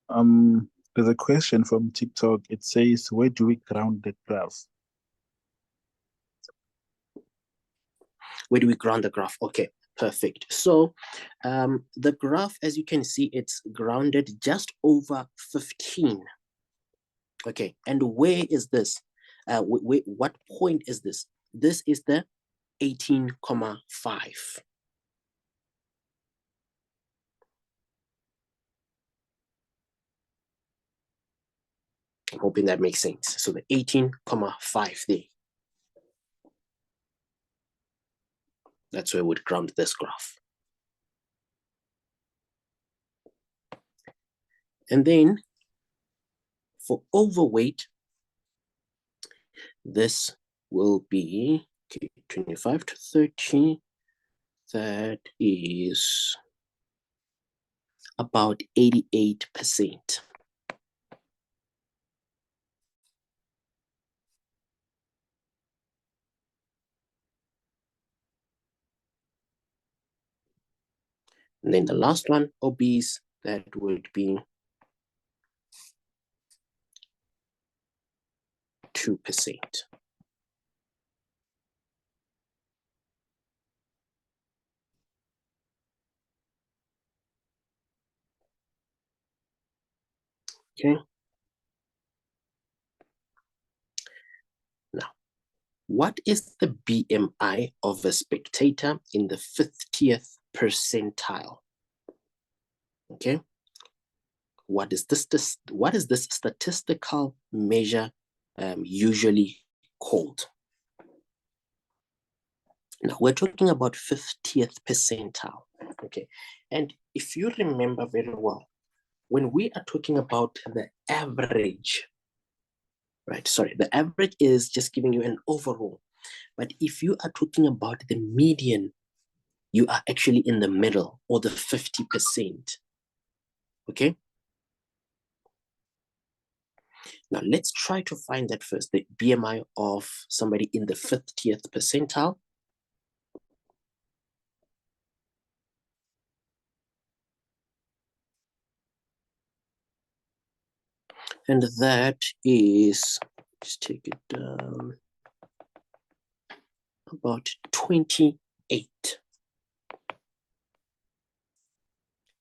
There's a question from TikTok. It says, where do we ground the graph? Where do we ground the graph? Okay, perfect. So the graph, as you can see, it's grounded just over 15. Okay, and where is this? What point is this? This is the 18,5. I'm hoping that makes sense. So the 18,5 there. That's where we would ground this graph. And then for overweight, this will be 25 to 30. That is about 88%. And then the last one, obese, that would be 2%. Okay. Now, what is the BMI of a spectator in the 50th percentile? Okay. What is this statistical measure usually called? Now we're talking about 50th percentile. Okay. And if you remember very well, when we are talking about the average, right? Sorry, the average is just giving you an overall. But if you are talking about the median, you are actually in the middle, or the 50%. Okay? Now let's try to find that first, the BMI of somebody in the 50th percentile. And that is, just take it down, about 28.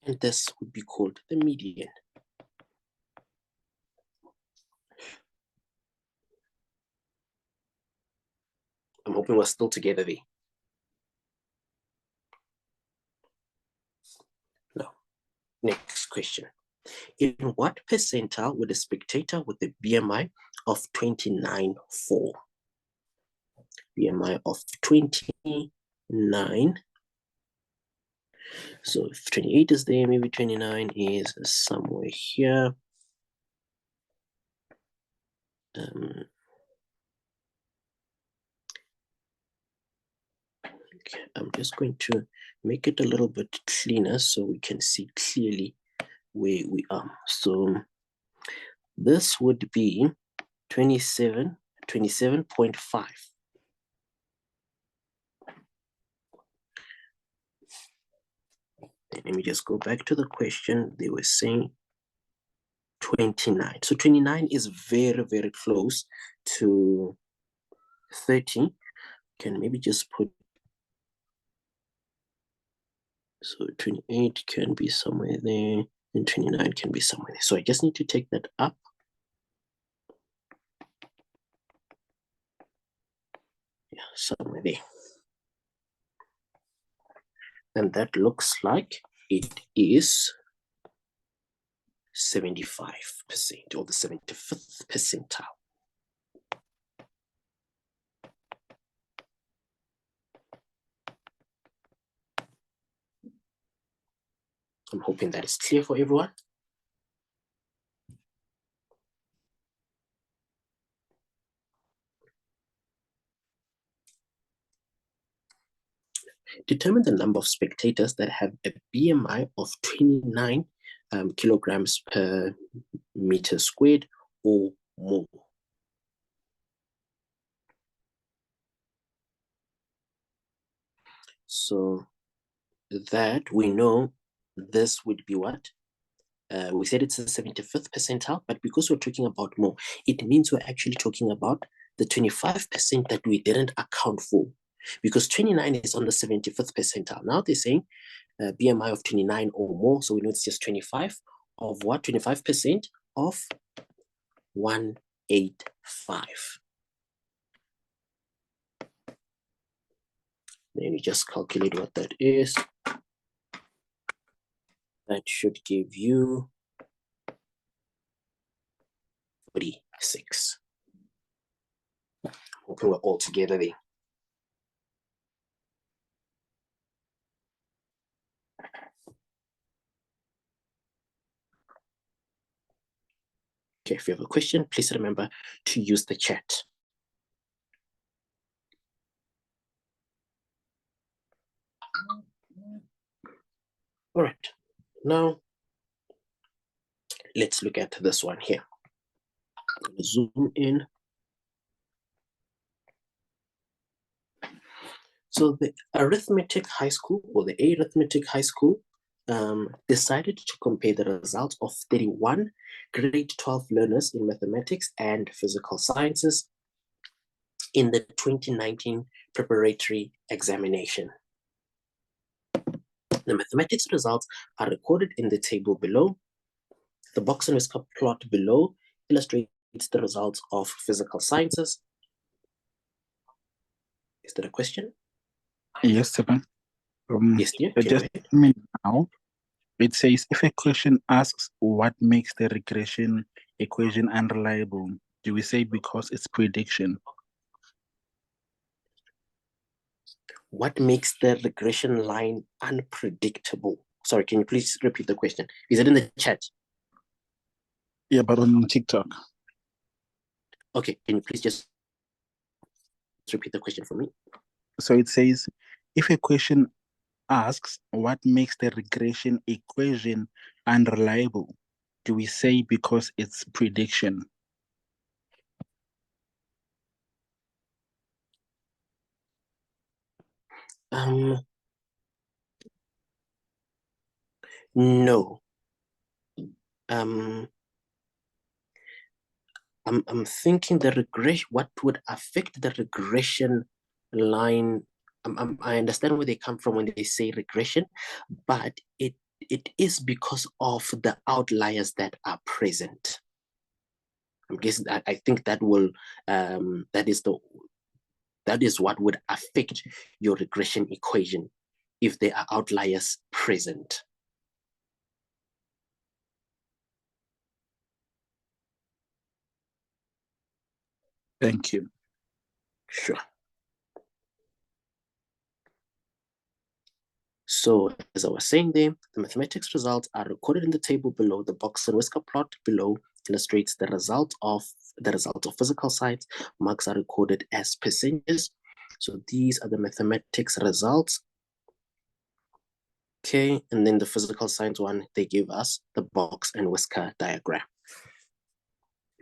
And this would be called the median. I'm hoping we're still together there. Now, next question. In what percentile would a spectator with a BMI of 29 fall? BMI of 29. So if 28 is there, maybe 29 is somewhere here. Okay, I'm just going to make it a little bit cleaner so we can see clearly where we are. So this would be 27.5. Let me just go back to the question. They were saying 29. So 29 is very, very close to 30. Can maybe just put, so 28 can be somewhere there, and 29 can be somewhere there. So I just need to take that up. Yeah, somewhere there. And that looks like it is 75%, or the 75th percentile. I'm hoping that is clear for everyone. Determine the number of spectators that have a BMI of 29 kilograms per meter squared or more. So that we know this would be what? We said it's the 75th percentile, but because we're talking about more, it means we're actually talking about the 25% that we didn't account for, because 29 is on the 75th percentile. Now they're saying BMI of 29 or more, so we know it's just 25 of what? 25% of 185. Then you just calculate what that is. That should give you 46. Hoping we're all together there. Okay, if you have a question, please remember to use the chat. All right, now let's look at this one here. Zoom in. So the Arithmetic High School, or the Arithmetic High School, decided to compare the results of 31 grade 12 learners in mathematics and physical sciences in the 2019 preparatory examination. The mathematics results are recorded in the table below. The box and whisker plot below illustrates the results of physical sciences. Is there a question? Yes, Stephen. Yes, dear. Just now, it says if a question asks what makes the regression equation unreliable, do we say because it's prediction? What makes the regression line unpredictable? Sorry, can you please repeat the question? Is it in the chat? Yeah, but on TikTok. Okay, can you please just repeat the question for me? So it says, if a question asks what makes the regression equation unreliable, do we say because it's prediction? No. I'm thinking the regression, what would affect the regression line. I understand where they come from when they say regression, but it is because of the outliers that are present. I'm guessing I think that will that is what would affect your regression equation if there are outliers present. Thank you. Sure. So as I was saying there, the mathematics results are recorded in the table below. The box and whisker plot below illustrates the result of physical science. Marks are recorded as percentages. So these are the mathematics results. Okay, and then the physical science one, they give us the box and whisker diagram.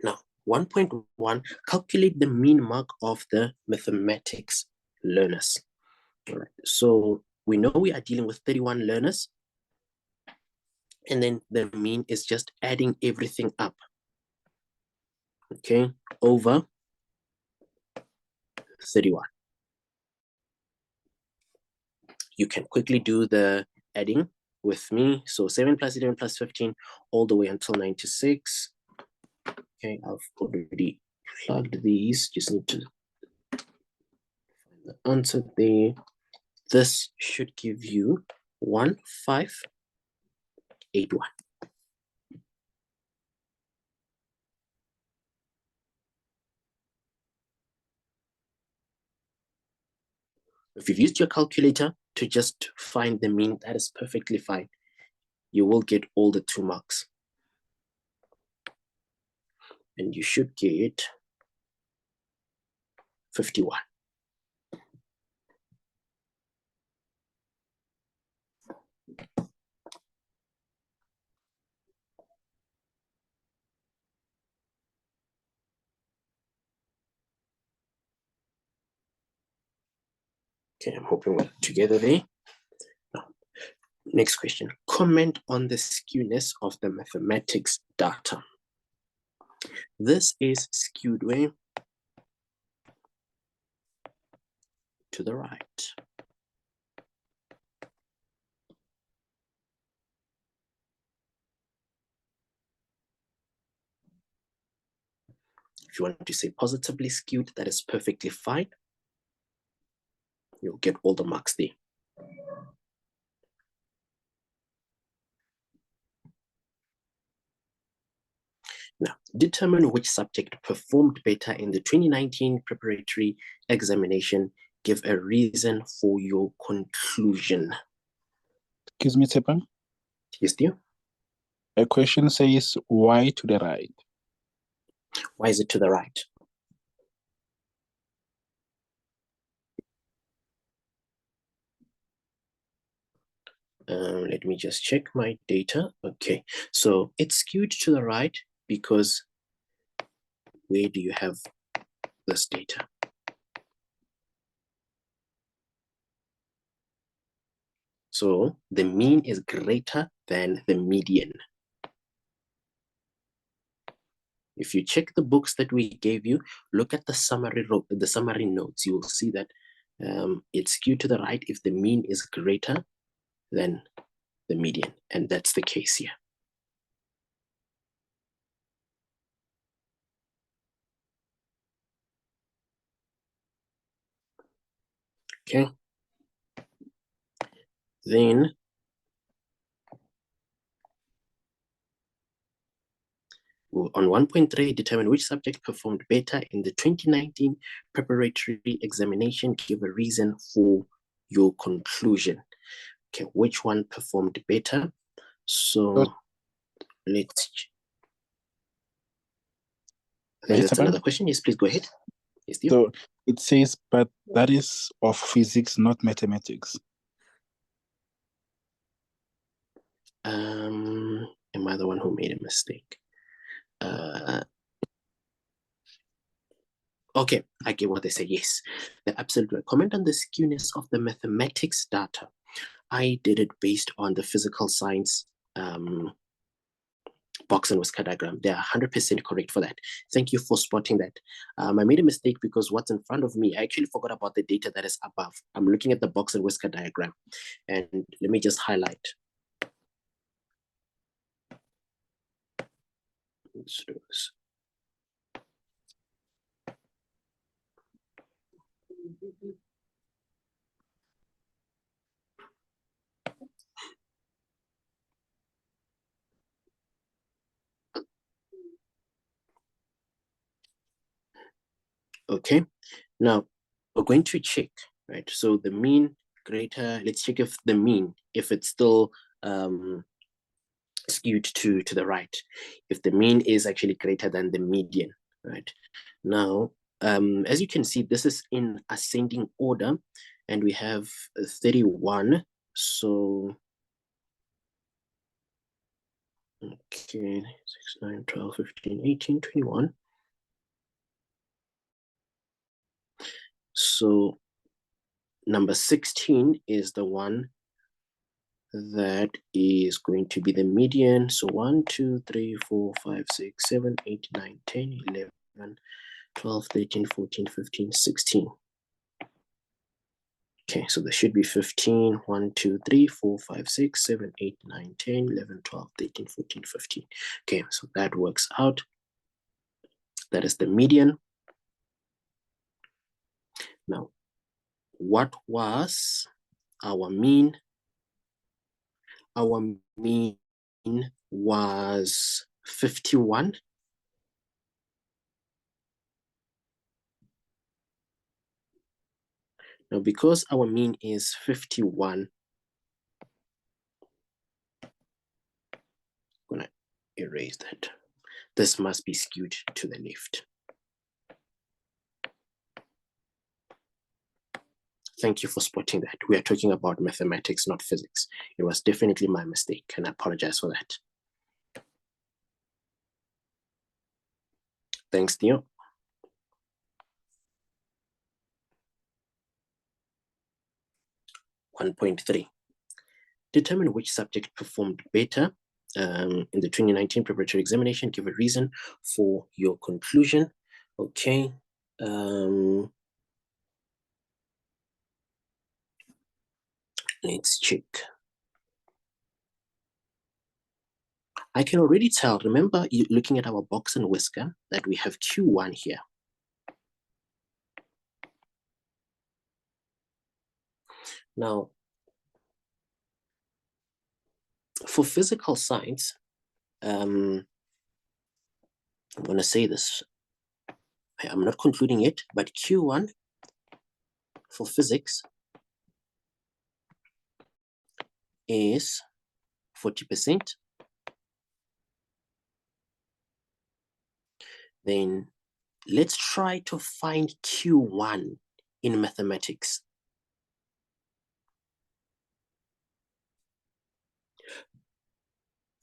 Now, 1.1, calculate the mean mark of the mathematics learners. All right, so we know we are dealing with 31 learners, and then the mean is just adding everything up, okay, over 31. You can quickly do the adding with me. So 7 plus 11 plus 15 all the way until 96. Okay, I've already plugged these, just need to find the answer there. This should give you 1581. If you've used your calculator to just find the mean, that is perfectly fine. You will get all the 2 marks. And you should get 51. Okay, I'm hoping we're together there. Now, next question. Comment on the skewness of the mathematics data. This is skewed way to the right. If you want to say positively skewed, that is perfectly fine. You'll get all the marks there. Now, determine which subject performed better in the 2019 preparatory examination. Give a reason for your conclusion. Excuse me, Tsepan. Yes, dear. A question says, why to the right? Why is it to the right? Let me just check my data. Okay, so it's skewed to the right because where do you have this data? So the mean is greater than the median. If you check the books that we gave you, look at the summary notes, you will see that it's skewed to the right if the mean is greater than the median, and that's the case here. Okay. Then on 1.3, determine which subject performed better in the 2019 preparatory examination. Give a reason for your conclusion. Okay, which one performed better? So let's. I think that's another question. Yes, please go ahead. Yes, dear. So it says, but that is of physics, not mathematics. Am I the one who made a mistake? Okay, I get what they say. Yes, they're absolutely right. Comment on the skewness of the mathematics data. I did it based on the physical science box and whisker diagram. They're 100% correct for that. Thank you for spotting that. I made a mistake because what's in front of me, I actually forgot about the data that is above. I'm looking at the box and whisker diagram. And let me just highlight. Let's do this. Okay, now we're going to check, right? So the mean greater, let's check if the mean, if it's still skewed to the right, if the mean is actually greater than the median, right? Now, as you can see, this is in ascending order, and we have 31. So Okay, 6, 9, 12, 15, 18, 21. So number 16 is the one that is going to be the median. So 1, 2, 3, 4, 5, 6, 7, 8, 9, 10, 11, 12, 13, 14, 15, 16. Okay, so there should be 15, 1, 2, 3, 4, 5, 6, 7, 8, 9, 10, 11, 12, 13, 14, 15. Okay, so that works out. That is the median. Now, what was our mean? Our mean was 51. Now, because our mean is 51, I'm gonna erase that. This must be skewed to the left. Thank you for spotting that. We are talking about mathematics, not physics. It was definitely my mistake, and I apologize for that. Thanks, Theo. (1.3). Determine which subject performed better in the 2019 preparatory examination. Give a reason for your conclusion. Okay. Let's check. I can already tell, remember, looking at our box and whisker, that we have Q1 here. Now, for physical science, I'm going to say this. I'm not concluding it, but Q1 for physics is 40%. Then let's try to find Q1 in mathematics.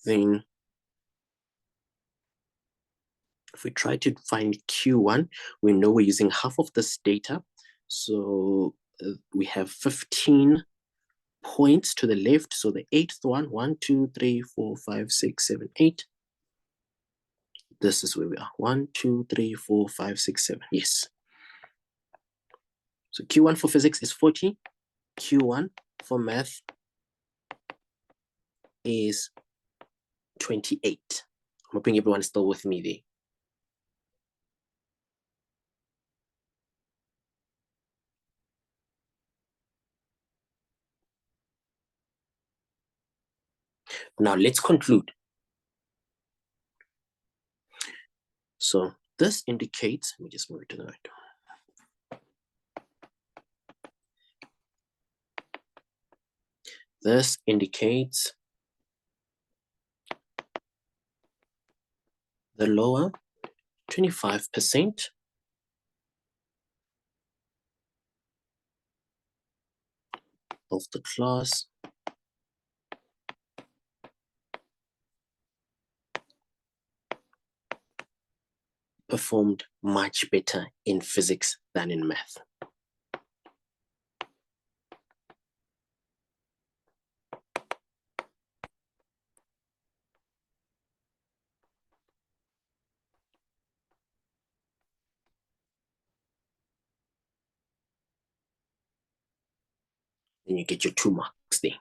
Then if we try to find Q1, we know we're using half of this data. So we have 15 points to the left. So the 8th one, 1, 2, 3, 4, 5, 6, 7, 8. This is where we are. 1, 2, 3, 4, 5, 6, 7. Yes. So Q1 for physics is 40. Q1 for math is 28. I'm hoping everyone's still with me there. Now let's conclude. So this indicates, let me just move it to the right. This indicates the lower 25% of the class performed much better in physics than in math. Then you get your 2 marks there.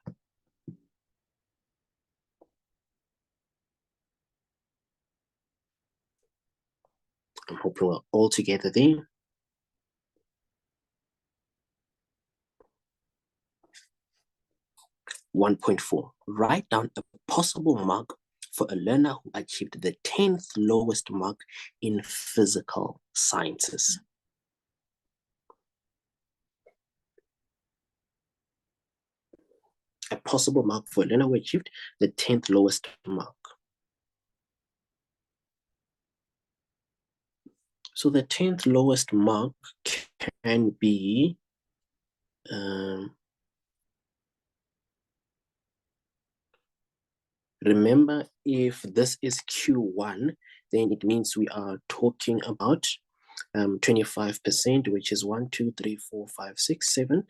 I'm hoping we're all together there. (1.4). Write down a possible mark for a learner who achieved the 10th lowest mark in physical sciences. A possible mark for a learner who achieved the 10th lowest mark. So the 10th lowest mark can be Remember, if this is Q1, then it means we are talking about 25%, which is 1, 2, 3, 4, 5, 6, 7.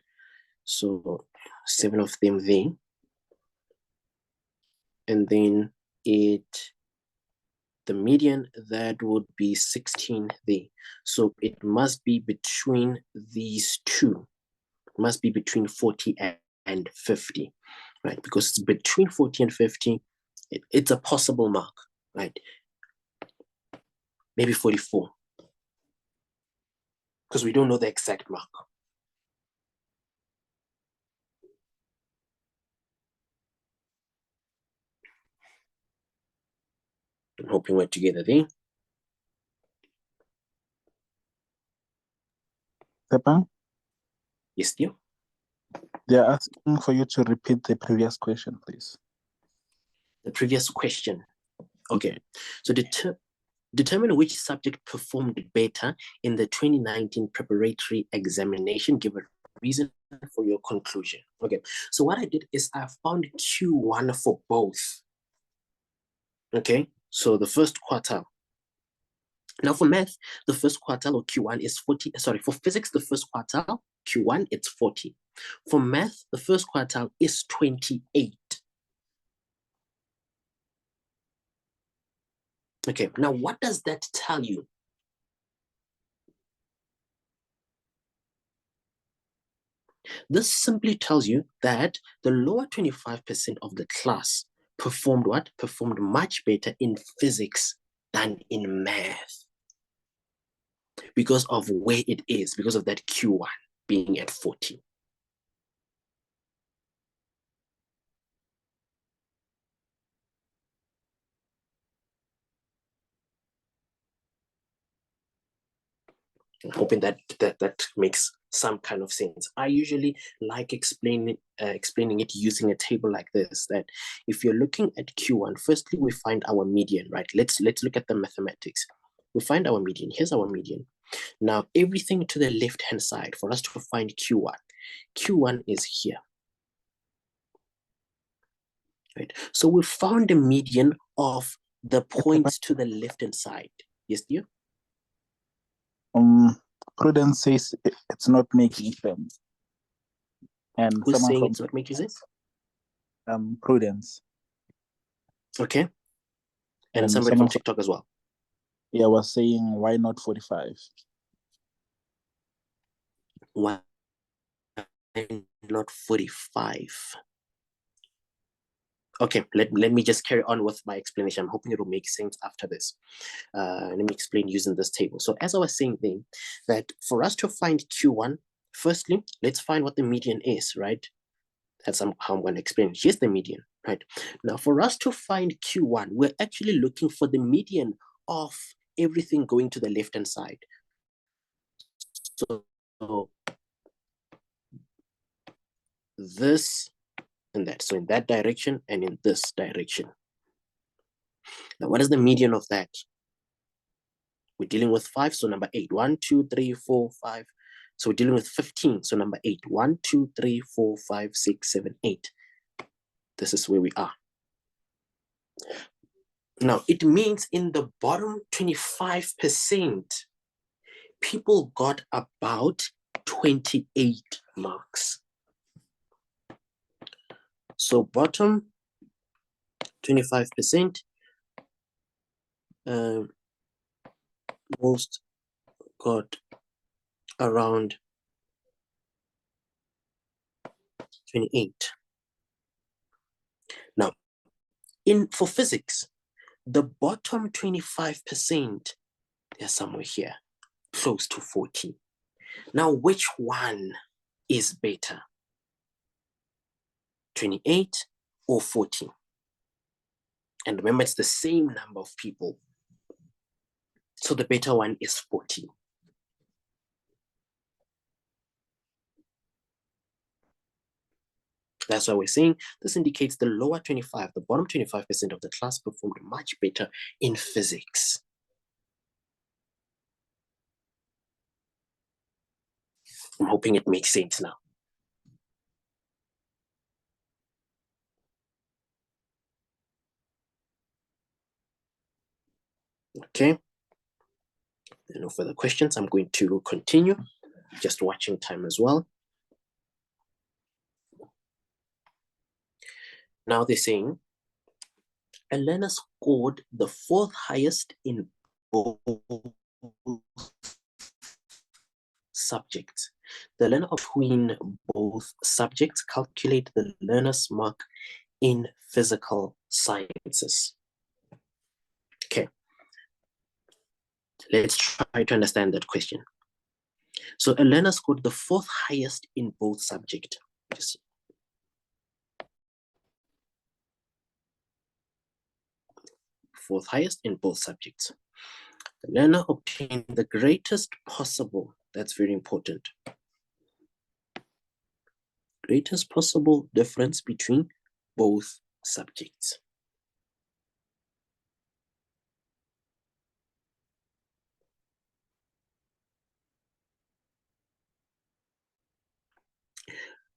So 7 of them there. And then the median, that would be 16 there. So it must be between these two. It must be between 40 and 50, right? Because it's between 40 and 50, it's a possible mark, right? Maybe 44, because we don't know the exact mark. I'm hoping we're together there. Tepang, Yes, dear. they're asking for you to repeat the previous question, please. The previous question. Okay, so determine which subject performed better in the 2019 preparatory examination. Give a reason for your conclusion. Okay, so what I did is I found Q1 for both. Okay, so the first quartile. Now for math, the first quartile or Q1 is 40. Sorry, for physics, the first quartile, Q1, it's 40. For math, the first quartile is 28. Okay, now what does that tell you? This simply tells you that the lower 25% of the class performed what? Performed much better in physics than in math. Because of where it is, because of that Q1 being at 40. I'm hoping that makes some kind of sense. I usually like explaining it using a table like this, that if you're looking at Q1, firstly, we find our median, right? Let's look at the mathematics. We find our median. Here's our median. Now, everything to the left-hand side, for us to find Q1. Q1 is here. Right? So we found the median of the points to the left-hand side. Yes, dear? Prudence says it's not making sense. And who's saying from it's not making sense? Prudence. Okay. And somebody from TikTok as well. Yeah, was saying, why not 45? Why not 45? Okay, let me just carry on with my explanation. I'm hoping it will make sense after this. Let me explain using this table. So as I was saying then, that for us to find Q1, firstly, let's find what the median is, right? That's how I'm going to explain. Here's the median, right? Now, for us to find Q1, we're actually looking for the median of everything going to the left-hand side. So this and that. So in that direction and in this direction. Now, what is the median of that? We're dealing with 5, so number 8. 1, 2, 3, 4, 5. So we're dealing with 15, so number 8. 1, 2, 3, 4, 5, 6, 7, 8. This is where we are. Now, it means in the bottom 25%, people got about 28 marks. So bottom 25%, most got around 28. Now, for physics, the bottom 25%, they're somewhere here, close to 40. Now, which one is better? 28 or 40? And remember, it's the same number of people. So the better one is 40. That's why we're saying this indicates the lower 25, the bottom 25% of the class performed much better in physics. I'm hoping it makes sense now. Okay. No further questions. I'm going to continue. Just watching time as well. Now they're saying a learner scored the 4th highest in both subjects. The learner between both subjects calculate the learner's mark in physical sciences. Okay. Let's try to understand that question. So a learner scored the 4th highest in both subjects. 4th highest in both subjects. The learner obtained the greatest possible, that's very important, greatest possible difference between both subjects.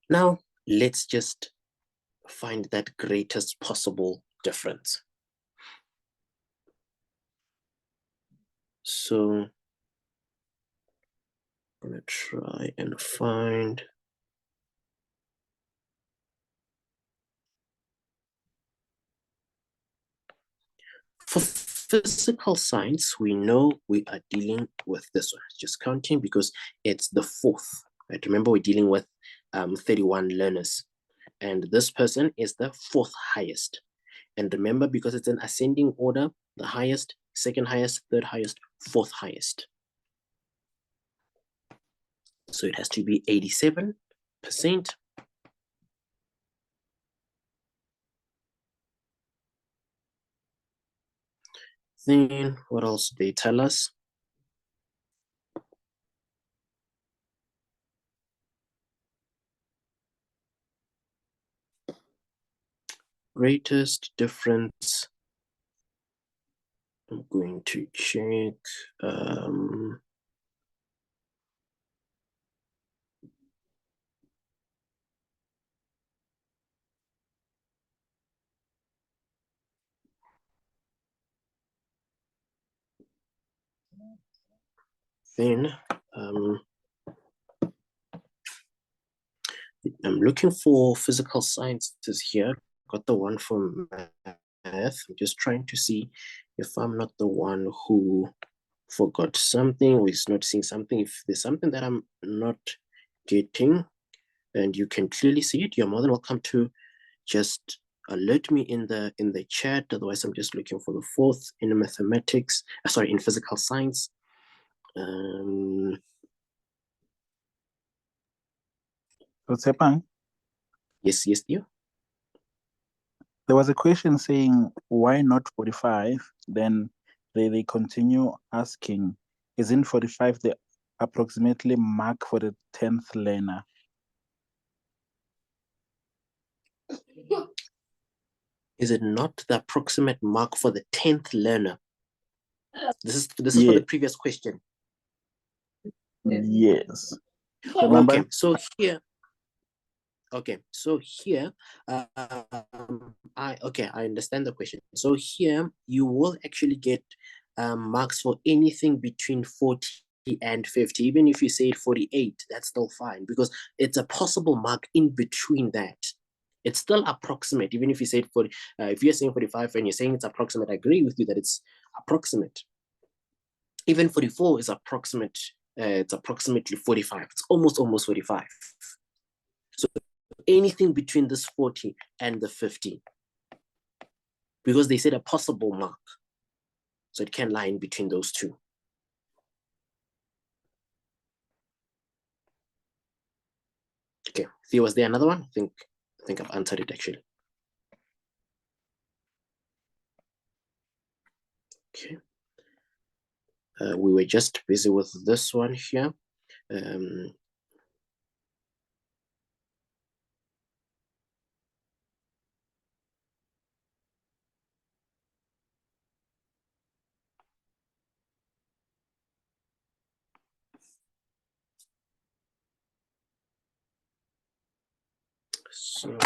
Now, let's just find that greatest possible difference. So I'm going to try and find for physical science, we know we are dealing with this one. Just counting because it's the 4th. Right? Remember, we're dealing with 31 learners, and this person is the 4th highest. And remember, because it's an ascending order, the highest, 2nd highest, 3rd highest, 4th highest. So it has to be 87%. Then what else do they tell us? Greatest difference. I'm going to check. Then I'm looking for physical sciences here. Got the one from math. I'm just trying to see if I'm not the one who forgot something or is not seeing something. If there's something that I'm not getting and you can clearly see it, you're more than welcome to just alert me in the chat. Otherwise, I'm just looking for the 4th in mathematics. Sorry, in physical science. What's happening? Yes, you. There was a question saying, why not 45? Then they continue asking, isn't 45 the approximately mark for the 10th learner? Is it not the approximate mark for the 10th learner? This is Yeah. for the previous question. Yes. Remember? Okay, so here, I understand the question. So here you will actually get marks for anything between 40 and 50. Even if you say 48, that's still fine because it's a possible mark in between that. It's still approximate, even if you say 40. If you're saying 45 and you're saying it's approximate, I agree with you that it's approximate. Even 44 is approximate. It's approximately 45. It's almost 45. So anything between this 40 and the 50, because they said a possible mark, so it can lie in between those two. Okay, was there another one? I think I've answered it actually. Okay, we were just busy with this one here. So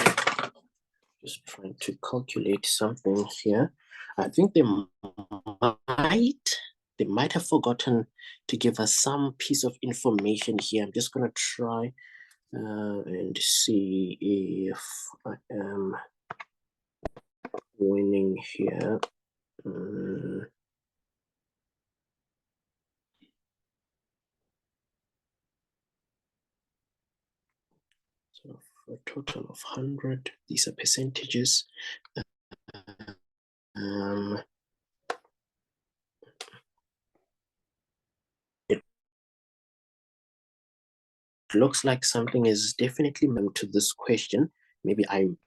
just trying to calculate something here. I think they might they might have forgotten to give us some piece of information here. I'm just going to try and see if I am winning here. So for a total of 100, these are percentages. It looks like something is definitely meant to this question. Maybe I'm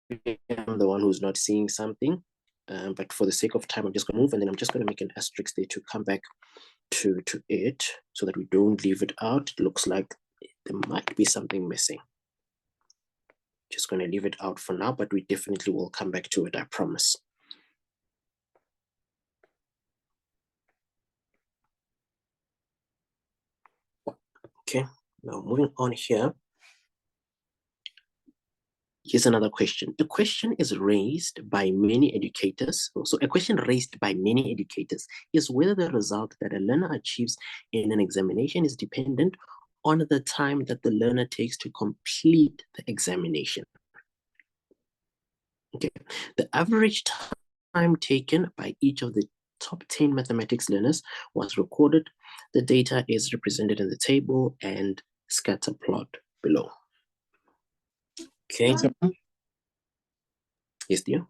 the one who's not seeing something, but for the sake of time, I'm just going to move, and then I'm just going to make an asterisk there to come back to it so that we don't leave it out. It looks like there might be something missing. Just going to leave it out for now, but we definitely will come back to it, I promise. Okay, now moving on here. Here's another question. The question is raised by many educators. So a question raised by many educators is whether the result that a learner achieves in an examination is dependent on the time that the learner takes to complete the examination. Okay, the average time taken by each of the top 10 mathematics learners was recorded. The data is represented in the table and scatter plot below. Okay. Yes, dear.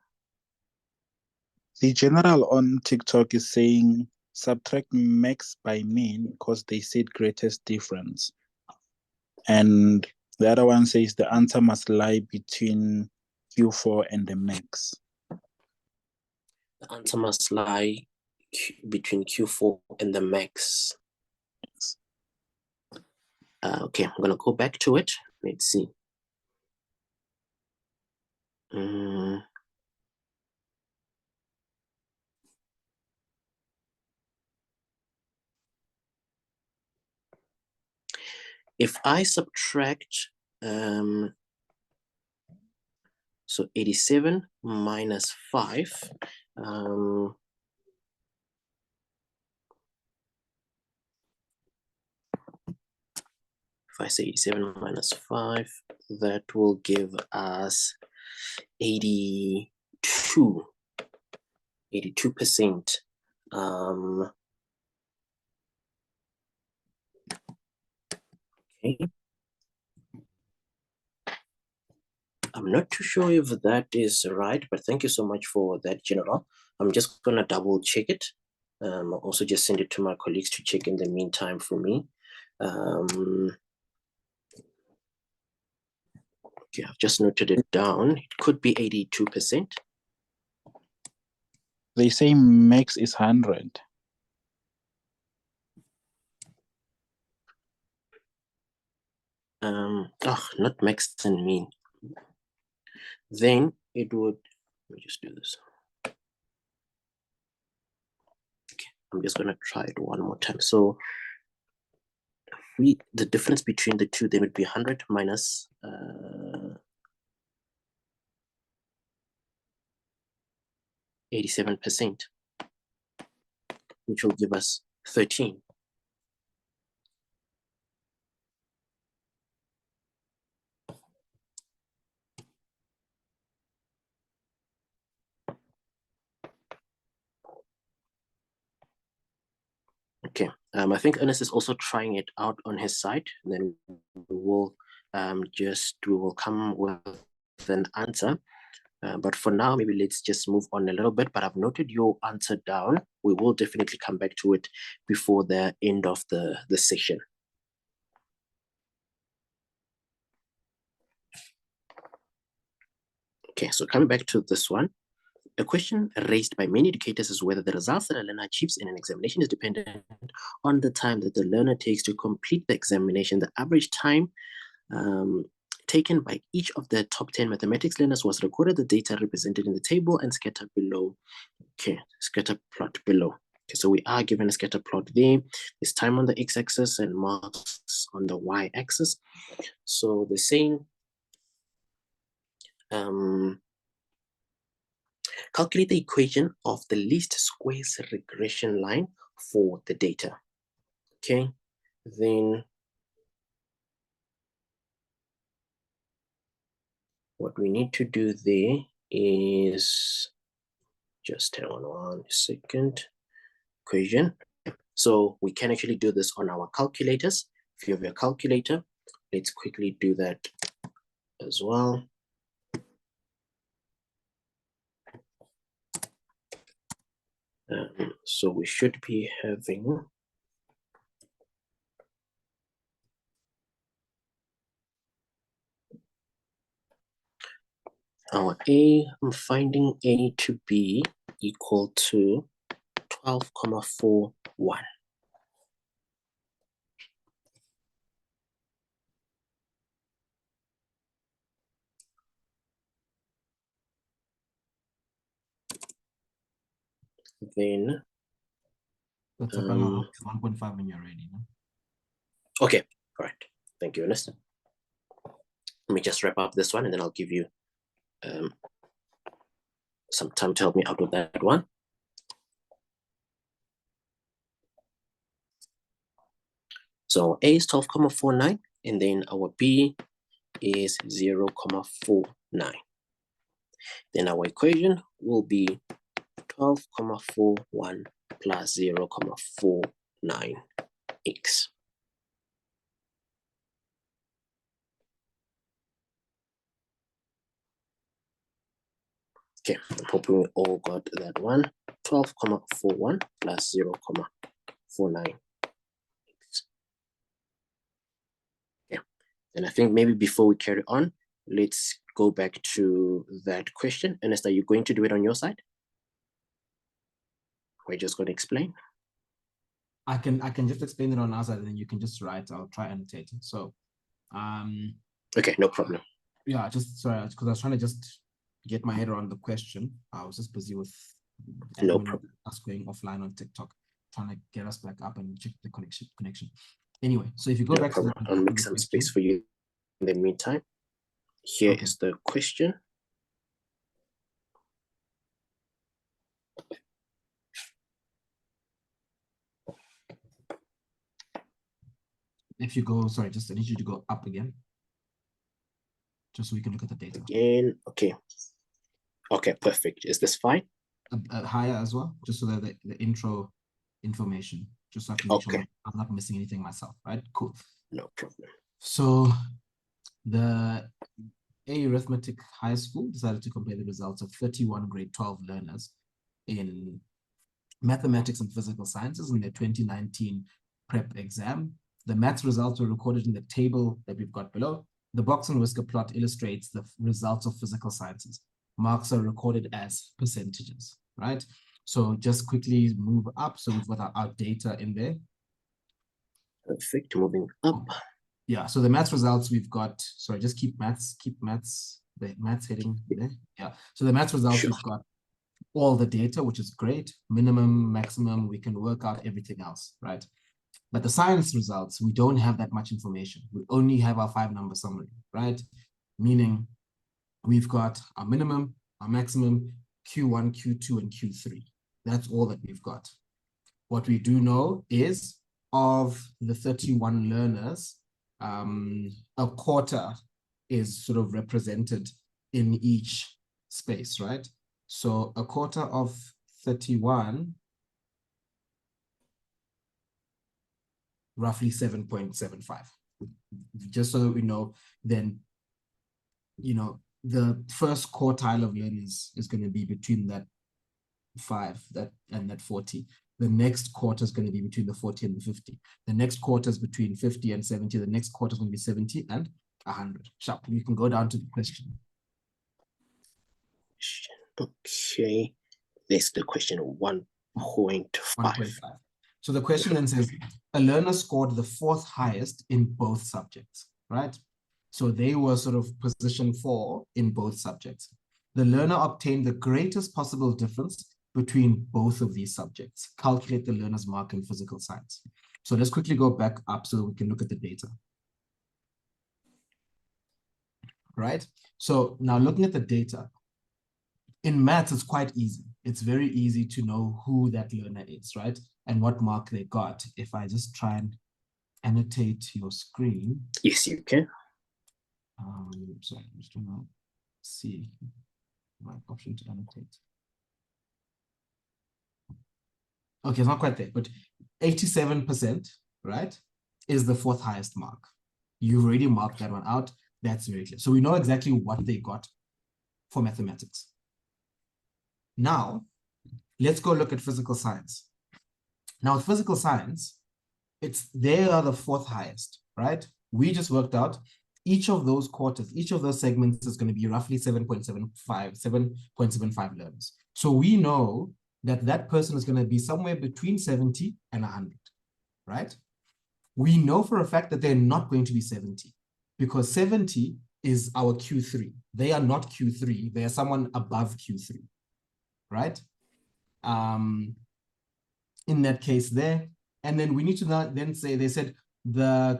The general on TikTok is saying subtract max by mean because they said greatest difference. And the other one says the answer must lie between Q4 and the max. The answer must lie between Q4 and the max. Yes. Okay, I'm going to go back to it. Let's see. If I subtract, so 87 minus 5, if I say 87 minus 5, that will give us 82%. Okay. I'm not too sure if that is right, but thank you so much for that, General. I'm just going to double check it. I'll also just send it to my colleagues to check in the meantime for me. Okay, I've just noted it down. It could be 82%. They say max is 100. Not max and mean. Then it would, let me just do this. Okay, I'm just gonna try it one more time. So the difference between the two, they would be 100 minus 87%, which will give us 13. Okay, I think Ernest is also trying it out on his side. And then we will come with an answer. But for now, maybe let's just move on a little bit. But I've noted your answer down. We will definitely come back to it before the end of the session. Okay, so coming back to this one. A question raised by many educators is whether the results that a learner achieves in an examination is dependent on the time that the learner takes to complete the examination. The average time taken by each of the top 10 mathematics learners was recorded. The data represented in the table and scattered below. Okay, scatter plot below. Okay, so we are given a scatter plot there. There's time on the x-axis and marks on the y-axis. So they're saying Calculate the equation of the least squares regression line for the data. Okay, then what we need to do there is just hang on 1 second. Equation. So we can actually do this on our calculators. If you have your calculator, let's quickly do that as well. So we should be having our A, I'm finding A to be equal to 12,41. Then that's about 1.5 when you're ready, no? Okay, all right. Thank you, Ernest. Let me just wrap up this one and then I'll give you some time to help me out with that one. So A is 12,49 and then our B is 0,49. Then our equation will be 12,41 plus 0,49x. Okay, I'm hoping we all got that one. 12,41 plus 0,49. Yeah, and I think maybe before we carry on, let's go back to that question. Ernest, are you going to do it on your side? We're just going to explain. I can just explain it on our side, and then you can just write. I'll try annotate it. So, okay, no problem. Yeah, just sorry, because I was trying to just get my head around the question. I was just busy with no problem. Us going offline on TikTok, trying to get us back up and check the connection. Anyway, so if you go back to the, I'll make some space for you in the meantime. Here is the question. If you go, sorry, just I need you to go up again, just so we can look at the data. Again, okay. Okay, perfect. Is this fine? Higher as well, just so that the intro information, just so I can make sure I'm not missing anything myself, right? Cool. No problem. So the A Arithmetic High School decided to compare the results of 31 grade 12 learners in mathematics and physical sciences in their 2019 prep exam. The maths results were recorded in the table that we've got below. The box and whisker plot illustrates the results of physical sciences. Marks are recorded as percentages, right? So just quickly move up. So we've got our data in there. Perfect, moving up. Yeah, so the maths results we've got, sorry, just keep maths, the maths heading there. Yeah, so the maths results we've got all the data, which is great. Minimum, maximum, we can work out everything else, right? But the science results, we don't have that much information. We only have our 5-number summary, right? Meaning we've got our minimum, our maximum, Q1, Q2, and Q3. That's all that we've got. What we do know is of the 31 learners, a quarter is sort of represented in each space, right? So a quarter of 31, roughly 7.75. Just so we know, then, you know, the first quartile of learners is going to be between that 5 and that 40. The next quarter is going to be between the 40 and the 50. The next quarter is between 50 and 70. The next quarter is going to be 70 and 100. Sharp. You can go down to the question. Okay. This is the question 1.5. So the question then says, a learner scored the 4th highest in both subjects, right? So they were sort of position 4 in both subjects. The learner obtained the greatest possible difference between both of these subjects. Calculate the learner's mark in physical science. So let's quickly go back up so we can look at the data. Right? So now looking at the data, in maths, it's quite easy. It's very easy to know who that learner is, right? And what mark they got. If I just try and annotate your screen. Yes, you can. Sorry, I'm just trying to see my option to annotate. Okay, it's not quite there, but 87%, right, is the fourth highest mark. You've already marked that one out. That's very clear. So we know exactly what they got for mathematics. Now, let's go look at physical science. Now, with physical science, they are the fourth highest, right? We just worked out each of those quarters, each of those segments is going to be roughly 7.75 learners. So we know that that person is going to be somewhere between 70 and 100, right? We know for a fact that they're not going to be 70 because 70 is our Q3. They are not Q3. They are someone above Q3, right? In that case there. And then we need to then say, they said,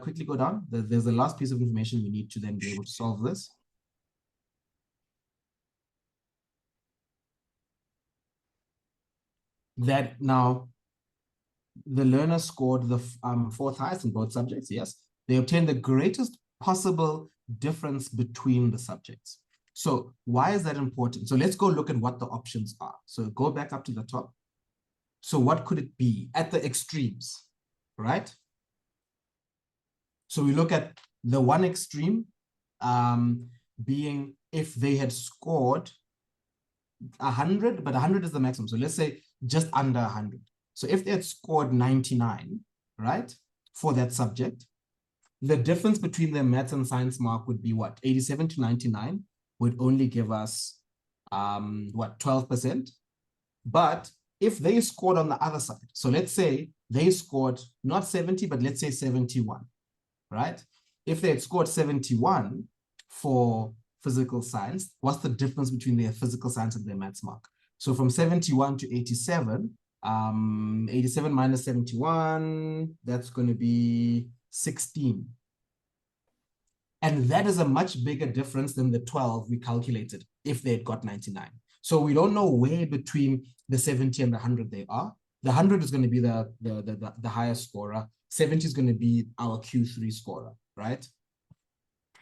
quickly go down. There's the last piece of information we need to then be able to solve this. That now, the learner scored the fourth highest in both subjects, yes. They obtained the greatest possible difference between the subjects. So why is that important? So let's go look at what the options are. So go back up to the top. So what could it be at the extremes, right? So we look at the one extreme being if they had scored 100, but 100 is the maximum. So let's say just under 100. So if they had scored 99, right, for that subject, the difference between their maths and science mark would be what? 87 to 99 would only give us, what, 12%? But if they scored on the other side, so let's say they scored not 70, but let's say 71, right? If they had scored 71 for physical science, what's the difference between their physical science and their maths mark? So from 71 to 87, 87 minus 71, that's going to be 16. And that is a much bigger difference than the 12 we calculated if they had got 99. So we don't know where between the 70 and the 100 they are. The 100 is going to be the highest scorer. 70 is going to be our Q3 scorer, right?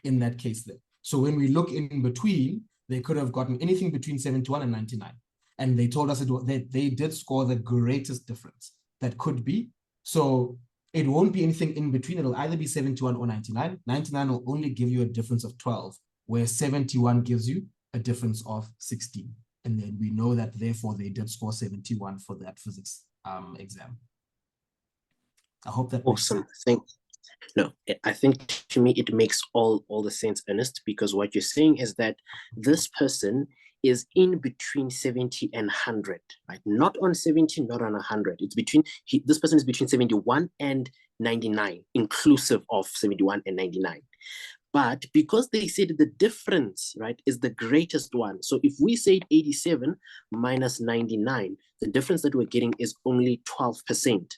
In that case there. So when we look in between, they could have gotten anything between 71 and 99. And they told us that they did score the greatest difference that could be. So it won't be anything in between. It'll either be 71 or 99. 99 will only give you a difference of 12, where 71 gives you a difference of 16. And then we know that therefore they did score 71 for that physics exam. I hope that awesome. I think to me it makes all the sense, Ernest, because what you're saying is that this person is in between 70 and 100, right? Not on 70, not on 100. It's between, this person is between 71 and 99, inclusive of 71 and 99. But because they said the difference, right, is the greatest one. So if we said 87 minus 99, the difference that we're getting is only 12%.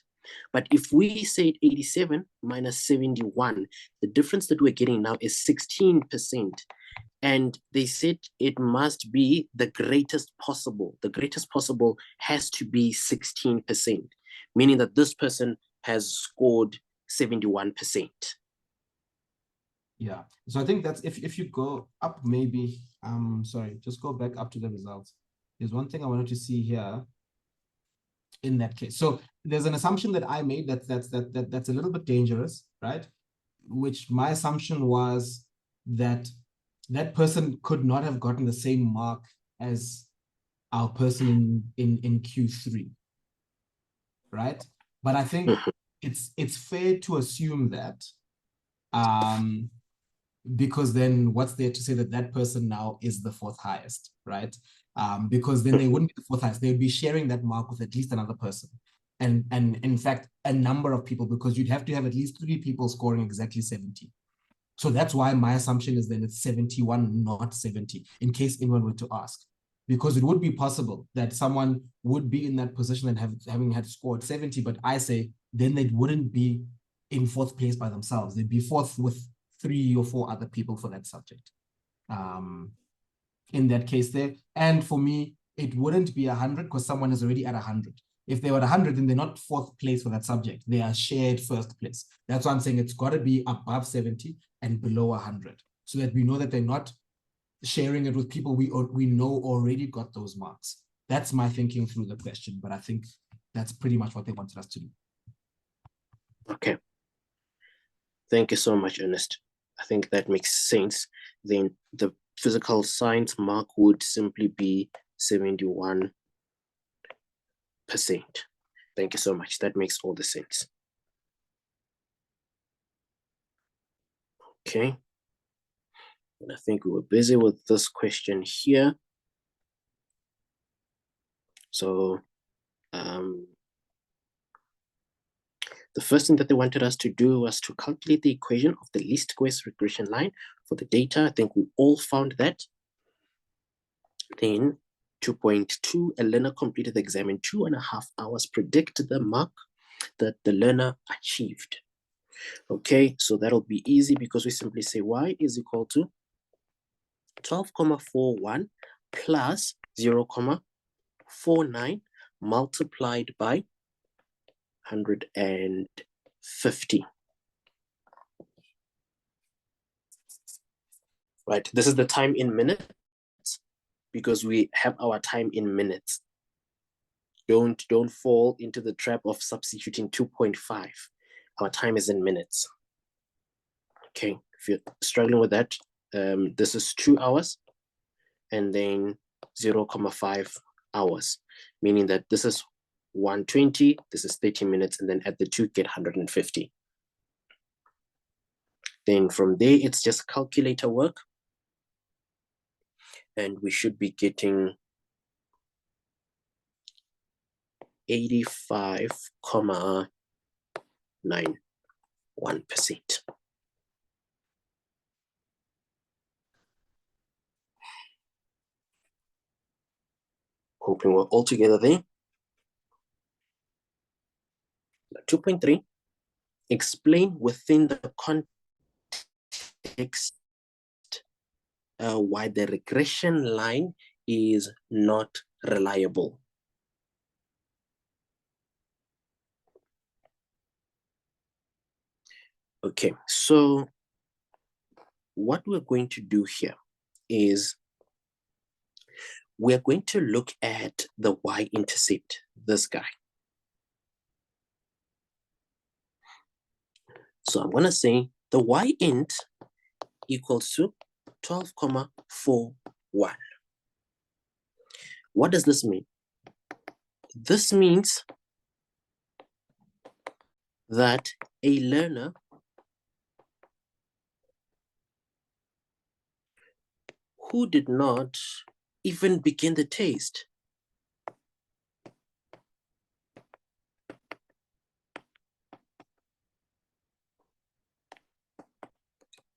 But if we said 87 minus 71, the difference that we're getting now is 16%. And they said it must be the greatest possible. The greatest possible has to be 16%, meaning that this person has scored 71%. Yeah, so I think that's if you go up, maybe, sorry, just go back up to the results. There's one thing I wanted to see here in that case. So there's an assumption that I made that's a little bit dangerous, right? Which my assumption was that that person could not have gotten the same mark as our person in Q3, right? But I think it's fair to assume that, because then what's there to say that that person now is the fourth highest, right? Because then they wouldn't be the fourth highest. They would be sharing that mark with at least another person. And in fact, a number of people, because you'd have to have at least 3 people scoring exactly 70. So that's why my assumption is that it's 71, not 70, in case anyone were to ask. Because it would be possible that someone would be in that position and having had scored 70, but I say then they wouldn't be in fourth place by themselves. They'd be fourth with 3 or 4 other people for that subject. in that case there. And for me, it wouldn't be 100 because someone is already at 100. If they were at 100, then they're not fourth place for that subject. They are shared first place. That's why I'm saying it's got to be above 70 and below 100, so that we know that they're not sharing it with people we know already got those marks. That's my thinking through the question, but I think that's pretty much what they wanted us to do. Okay. Thank you so much, Ernest. I think that makes sense. Then the physical science mark would simply be 71%. Thank you so much. That makes all the sense. Okay. And I think we were busy with this question here. So the first thing that they wanted us to do was to calculate the equation of the least squares regression line for the data. I think we all found that. Then 2.2, a learner completed the exam in 2.5 hours. Predict the mark that the learner achieved. Okay, so that'll be easy because we simply say y is equal to 12.41 plus 0.49 multiplied by 150. Right, this is the time in minutes because we have our time in minutes. Don't fall into the trap of substituting 2.5. Our time is in minutes. Okay, if you're struggling with that, this is 2 hours and then 0.5 hours, meaning that this is 120, this is 30 minutes, and then add the 2, get 150. Then from there, it's just calculator work. And we should be getting 85.91%. Hoping we're all together there. 2.3, explain within the context why the regression line is not reliable. Okay, so what we're going to do here is we're going to look at the y-intercept, this guy. So I'm going to say the y-int equals to 12.41. What does this mean? This means that a learner who did not even begin the test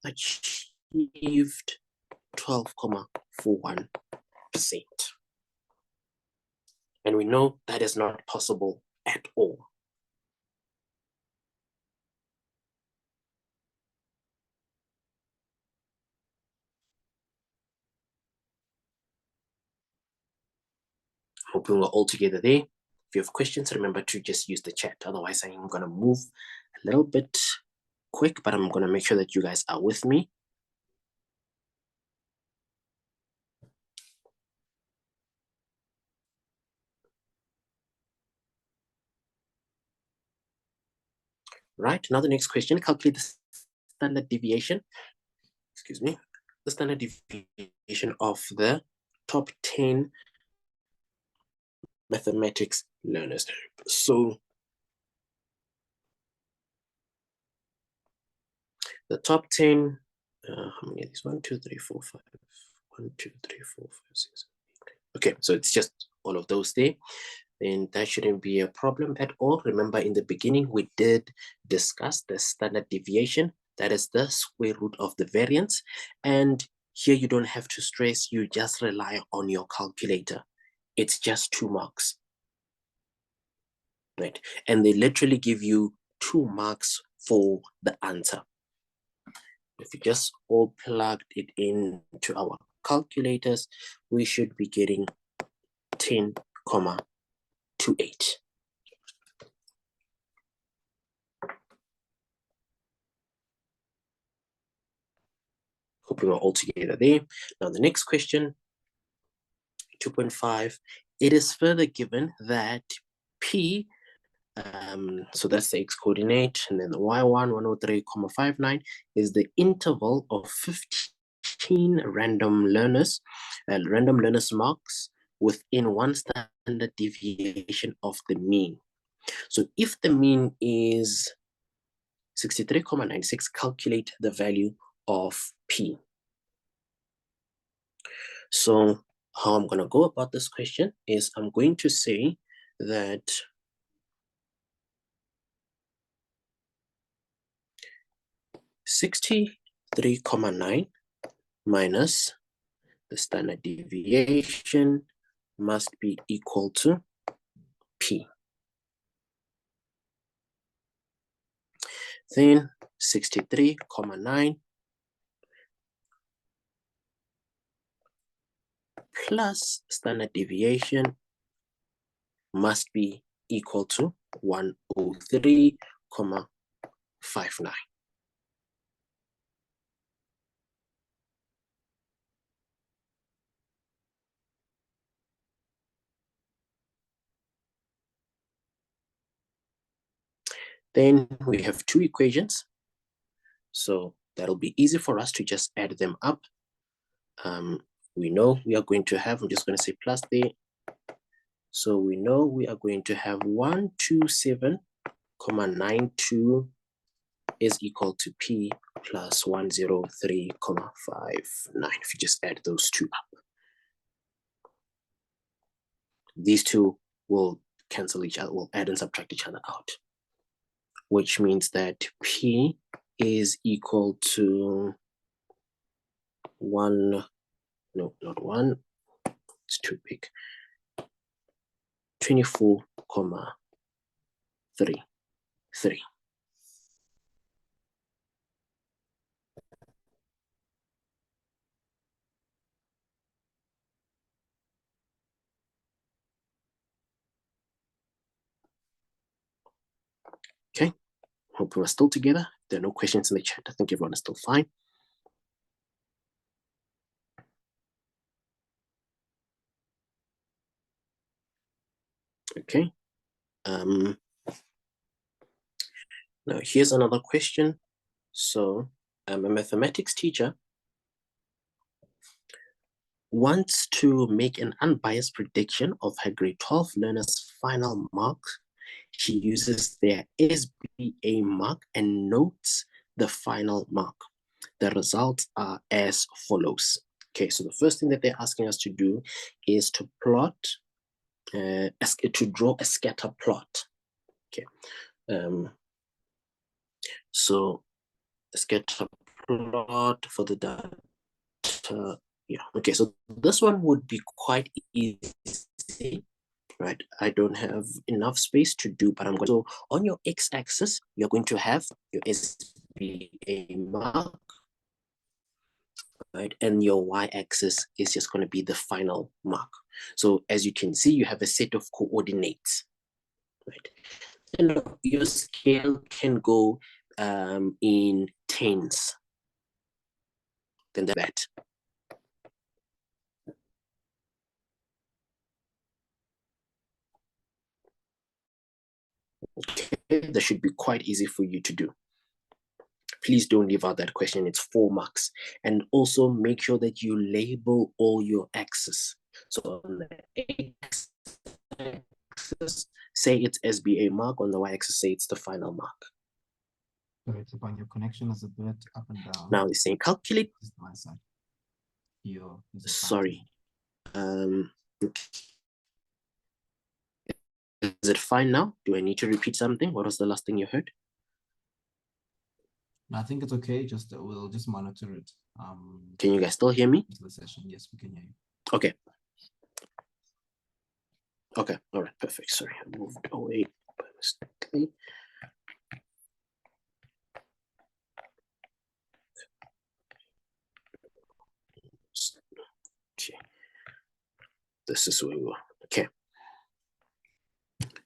achieved 12.41%. And we know that is not possible at all. Hoping we're all together there. If you have questions, remember to just use the chat. Otherwise, I'm going to move a little bit quick, but I'm going to make sure that you guys are with me. Right, now the next question, calculate the standard deviation, the standard deviation of the top 10 mathematics learners. So the top 10, how many are these? 1, 2, 3, 4, 5. 1, 2, 3, 4, 5, 6, 8. Okay, so it's just all of those there. Then that shouldn't be a problem at all. Remember, in the beginning, we did discuss the standard deviation. That is the square root of the variance. And here you don't have to stress. You just rely on your calculator. It's just 2 marks. Right? And they literally give you 2 marks for the answer. If you just all plugged it into our calculators, we should be getting 10,28. Hoping we're all together there. Now the next question, 2.5, it is further given that P, so that's the x coordinate, and then the y1, 103,59 is the interval of 15 random learners marks within one standard deviation of the mean. So if the mean is 63,96, calculate the value of P. So how I'm going to go about this question is I'm going to say that (63,9) minus the standard deviation must be equal to P. Then 63,9 plus standard deviation must be equal to 103,59. Then we have two equations. So that'll be easy for us to just add them up. We know we are going to have, I'm just going to say plus there. So we know we are going to have 127,92 is equal to P plus 103,59. If you just add those two up, these two will cancel each other, will add and subtract each other out, which means that P is equal to no, not one, it's too big, 24,33. Okay, hope we're still together. There are no questions in the chat. I think everyone is still fine. Okay. Now here's another question. So a mathematics teacher wants to make an unbiased prediction of her grade 12 learners' final mark. She uses their SBA mark and notes the final mark. The results are as follows. Okay, so the first thing that they're asking us to do is to plot, to draw a scatter plot. Okay, so a scatter plot for the data. Yeah, okay, so this one would be quite easy, right? I don't have enough space to do, but I'm going to, so on your x-axis, you're going to have your SBA mark, right? And your y-axis is just going to be the final mark. So as you can see, you have a set of coordinates, right? And your scale can go in tens. Then that. Okay, that should be quite easy for you to do. Please don't leave out that question. It's 4 marks. And also make sure that you label all your axes. So on the x-axis, say it's SBA mark. On the y-axis, say it's the final mark. Sorry, Tshepang, your connection is a bit up and down. Now it's saying calculate. This is my side. Sorry. Is it fine now? Do I need to repeat something? What was the last thing you heard? I think it's okay. Just we'll just monitor it. Can you guys still hear me? The session. Yes, we can hear you. Okay. Okay. All right. Perfect. Sorry, I moved away by mistake. this is where we were. Okay.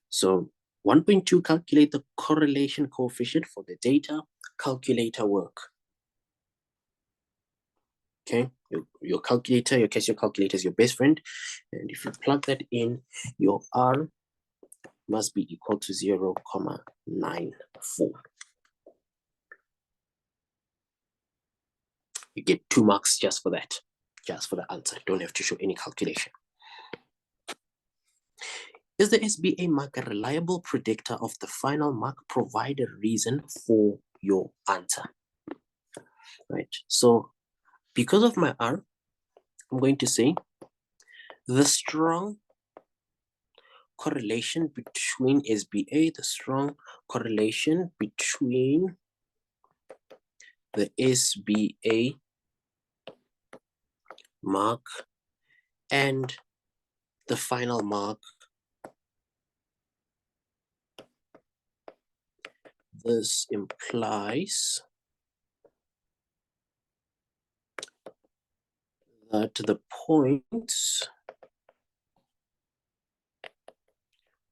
So 1.2, calculate the correlation coefficient for the data. Calculator work. Okay, your calculator, your Casio calculator is your best friend. And if you plug that in, your R must be equal to 0.94. You get 2 marks just for that, just for the answer. Don't have to show any calculation. Is the SBA mark a reliable predictor of the final mark? Provide a reason for your answer. Right, so because of my R, I'm going to say the strong correlation between SBA, the strong correlation between the SBA mark and the final mark. This implies that the points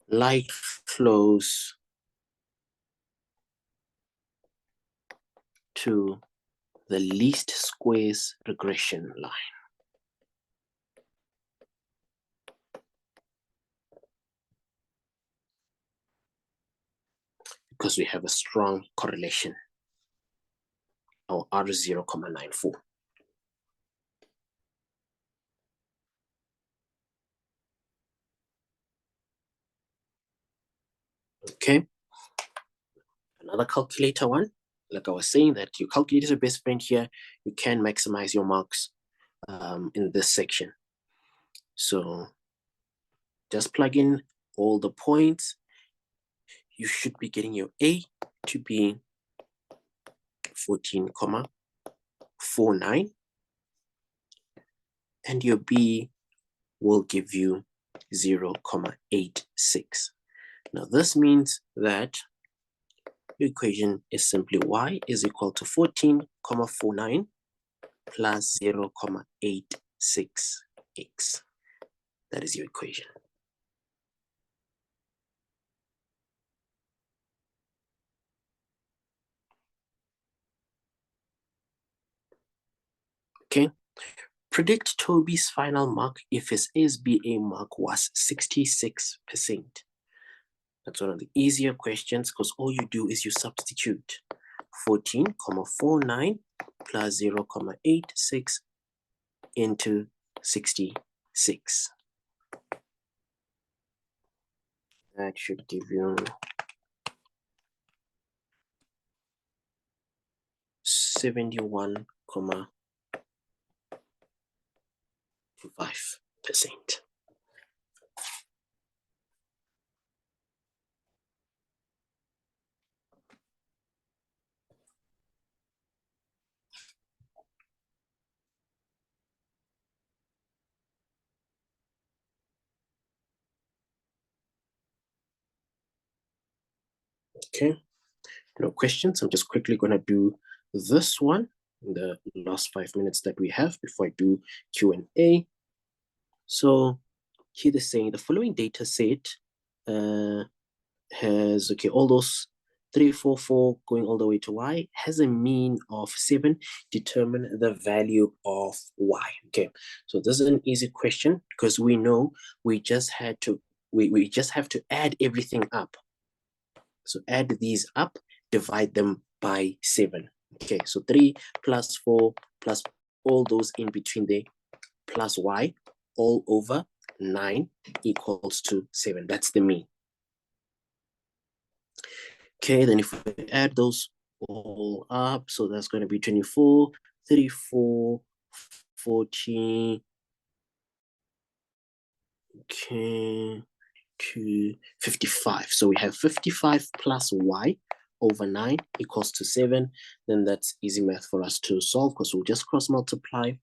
lie close to the least squares regression line. Because we have a strong correlation. Our R is 0.94. Okay. Another calculator one. Like I was saying, that your calculator is your best friend here. You can maximize your marks in this section. So just plug in all the points. You should be getting your A to be 14.49, and your B will give you 0.86. Now this means that the equation is simply y is equal to 14.49 plus 0.86x. That is your equation. Okay. Predict Toby's final mark if his SBA mark was 66%. That's one of the easier questions because all you do is you substitute 14.49 plus 0.86 into 66. That should give you 71.25%. Okay, no questions. I'm just quickly going to do this one in the last 5 minutes that we have before I do Q&A. So here they're saying the following data set has, okay, all those 3, 4, 4 going all the way to y has a mean of 7. Determine the value of y. Okay, so this is an easy question because we know we just had to, we just have to add everything up. So add these up, divide them by 7. Okay, so 3 plus 4 plus all those in between there plus y all over 9 equals to 7. That's the mean. Okay, then if we add those all up, so that's going to be 24, 34, 40, okay, to 55. So we have 55 plus y over 9 equals to 7. Then that's easy math for us to solve because we'll just cross multiply.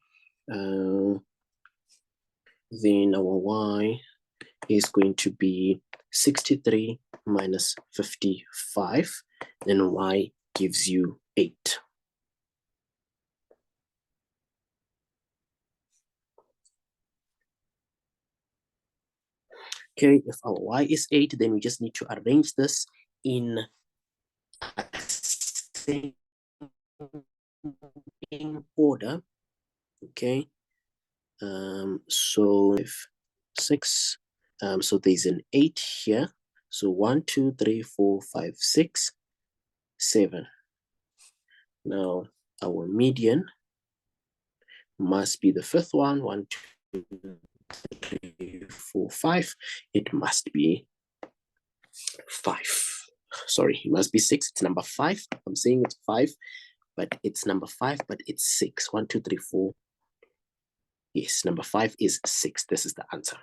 Then our y is going to be 63 minus 55. Then y gives you 8. Okay, if our y is 8, then we just need to arrange this in order. Okay, so 6, so there's an 8 here. So 1, 2, 3, 4, 5, 6, 7. Now our median must be the fifth one. 1, 2, 3, 4, 5. It must be 5. Sorry, it must be 6. It's number 5. I'm saying it's 5, but it's number 5, but it's 6. 1, 2, 3, 4. Yes, number 5 is 6. This is the answer.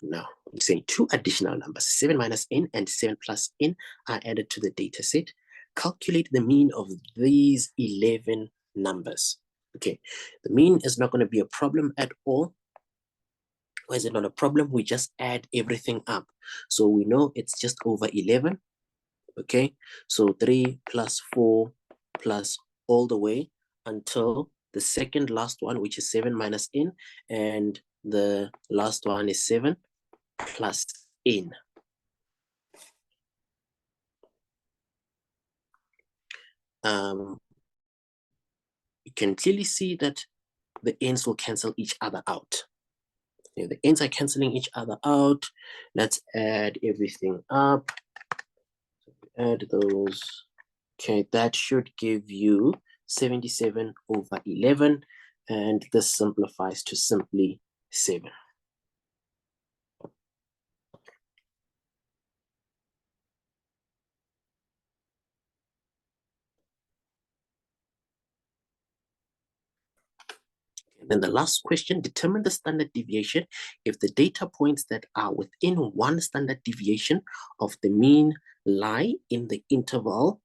Now, I'm saying two additional numbers, 7 minus n and 7 plus n, are added to the data set. Calculate the mean of these 11 numbers. Okay, the mean is not going to be a problem at all. Why is it not a problem? We just add everything up. So we know it's just over 11. Okay, so 3 plus 4 plus all the way until the second last one, which is 7 minus n, and the last one is 7 plus n. You can clearly see that the n's will cancel each other out. Okay, the n's are canceling each other out. Let's add everything up. Add those. Okay, that should give you 77 over 11, and this simplifies to simply 7. And then the last question, determine the standard deviation if the data points that are within one standard deviation of the mean lie in the interval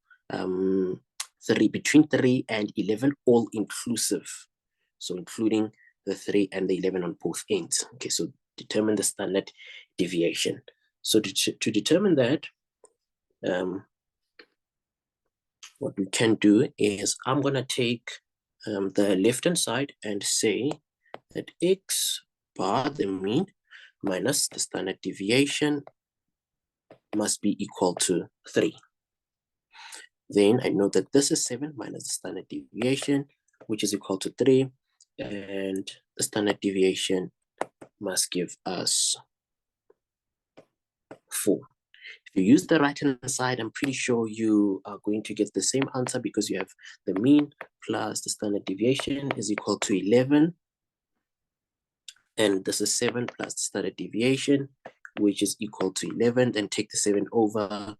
between 3 and 11, all inclusive. So including the 3 and the 11 on both ends. Okay, so determine the standard deviation. So to determine that, what we can do is I'm going to take the left-hand side and say that x bar, the mean, minus the standard deviation must be equal to 3. Then I know that this is 7 minus the standard deviation, which is equal to 3. And the standard deviation must give us 4. If you use the right-hand side, I'm pretty sure you are going to get the same answer because you have the mean plus the standard deviation is equal to 11. And this is 7 plus the standard deviation, which is equal to 11. Then take the 7 over.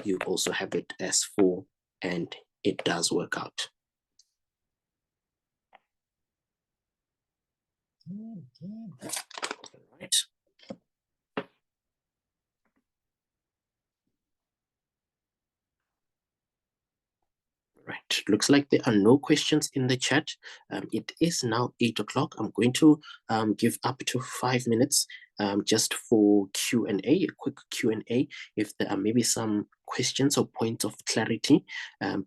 You also have it as 4, and it does work out. All right. Right, looks like there are no questions in the chat. It is now 8 o'clock. I'm going to give up to 5 minutes just for Q&A, a quick Q&A. If there are maybe some questions or points of clarity,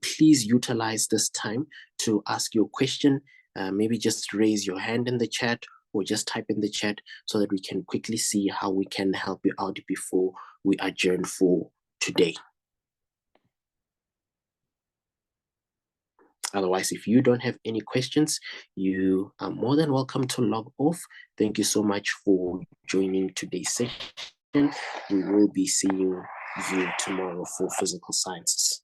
please utilize this time to ask your question. Maybe just raise your hand in the chat or just type in the chat so that we can quickly see how we can help you out before we adjourn for today. Otherwise, if you don't have any questions, you are more than welcome to log off. Thank you so much for joining today's session. We will be seeing you tomorrow for physical sciences.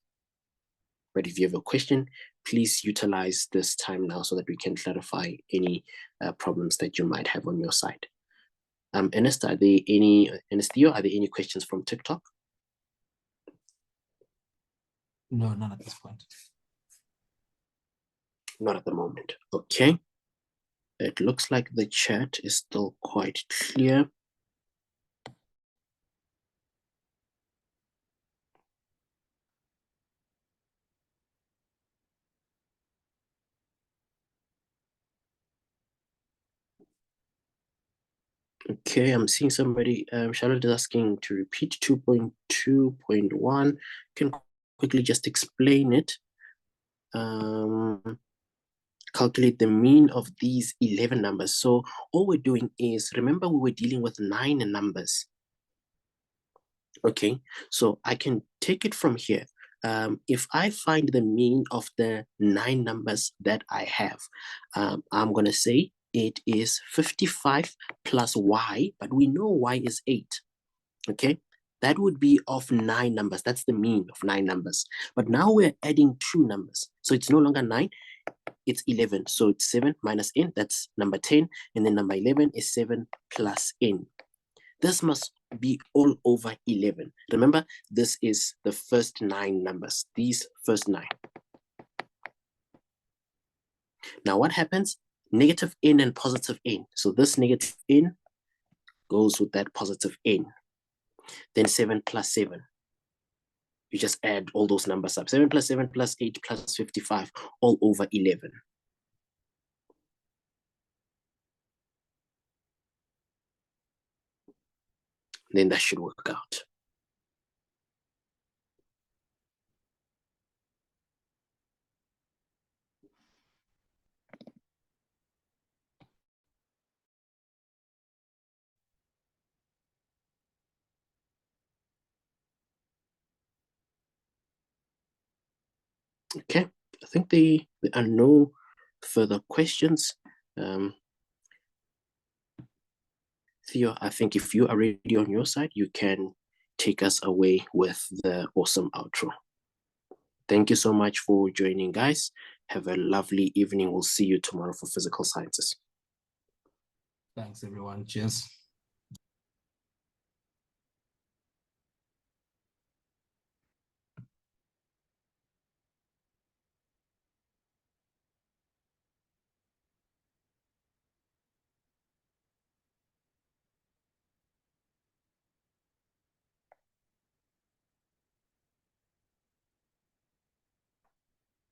But if you have a question, please utilize this time now so that we can clarify any problems that you might have on your side. Ernest, are there any questions from TikTok? No, not at this point. Not at the moment. Okay. It looks like the chat is still quite clear. Okay, I'm seeing somebody, Charlotte is asking to repeat 2.2.1. Can quickly just explain it. calculate the mean of these 11 numbers. So all we're doing is, remember we were dealing with 9 numbers. Okay, so I can take it from here. If I find the mean of the 9 numbers that I have, I'm going to say it is 55 plus y, but we know y is 8. Okay, that would be of 9 numbers. That's the mean of 9 numbers. But now we're adding 2 numbers. So it's no longer 9, it's 11. So it's 7 minus n, that's number 10. And then number 11 is 7 plus n. This must be all over 11. Remember, this is the first 9 numbers, these first 9. Now what happens? Negative n and positive n. So this negative n goes with that positive n. Then 7 plus 7. You just add all those numbers up. 7 plus 7 plus 8 plus 55, all over 11. Then that should work out. Okay, I think there are no further questions. Theo, I think if you are ready on your side, you can take us away with the awesome outro. Thank you so much for joining, guys. Have a lovely evening. We'll see you tomorrow for physical sciences. Thanks, everyone. Cheers.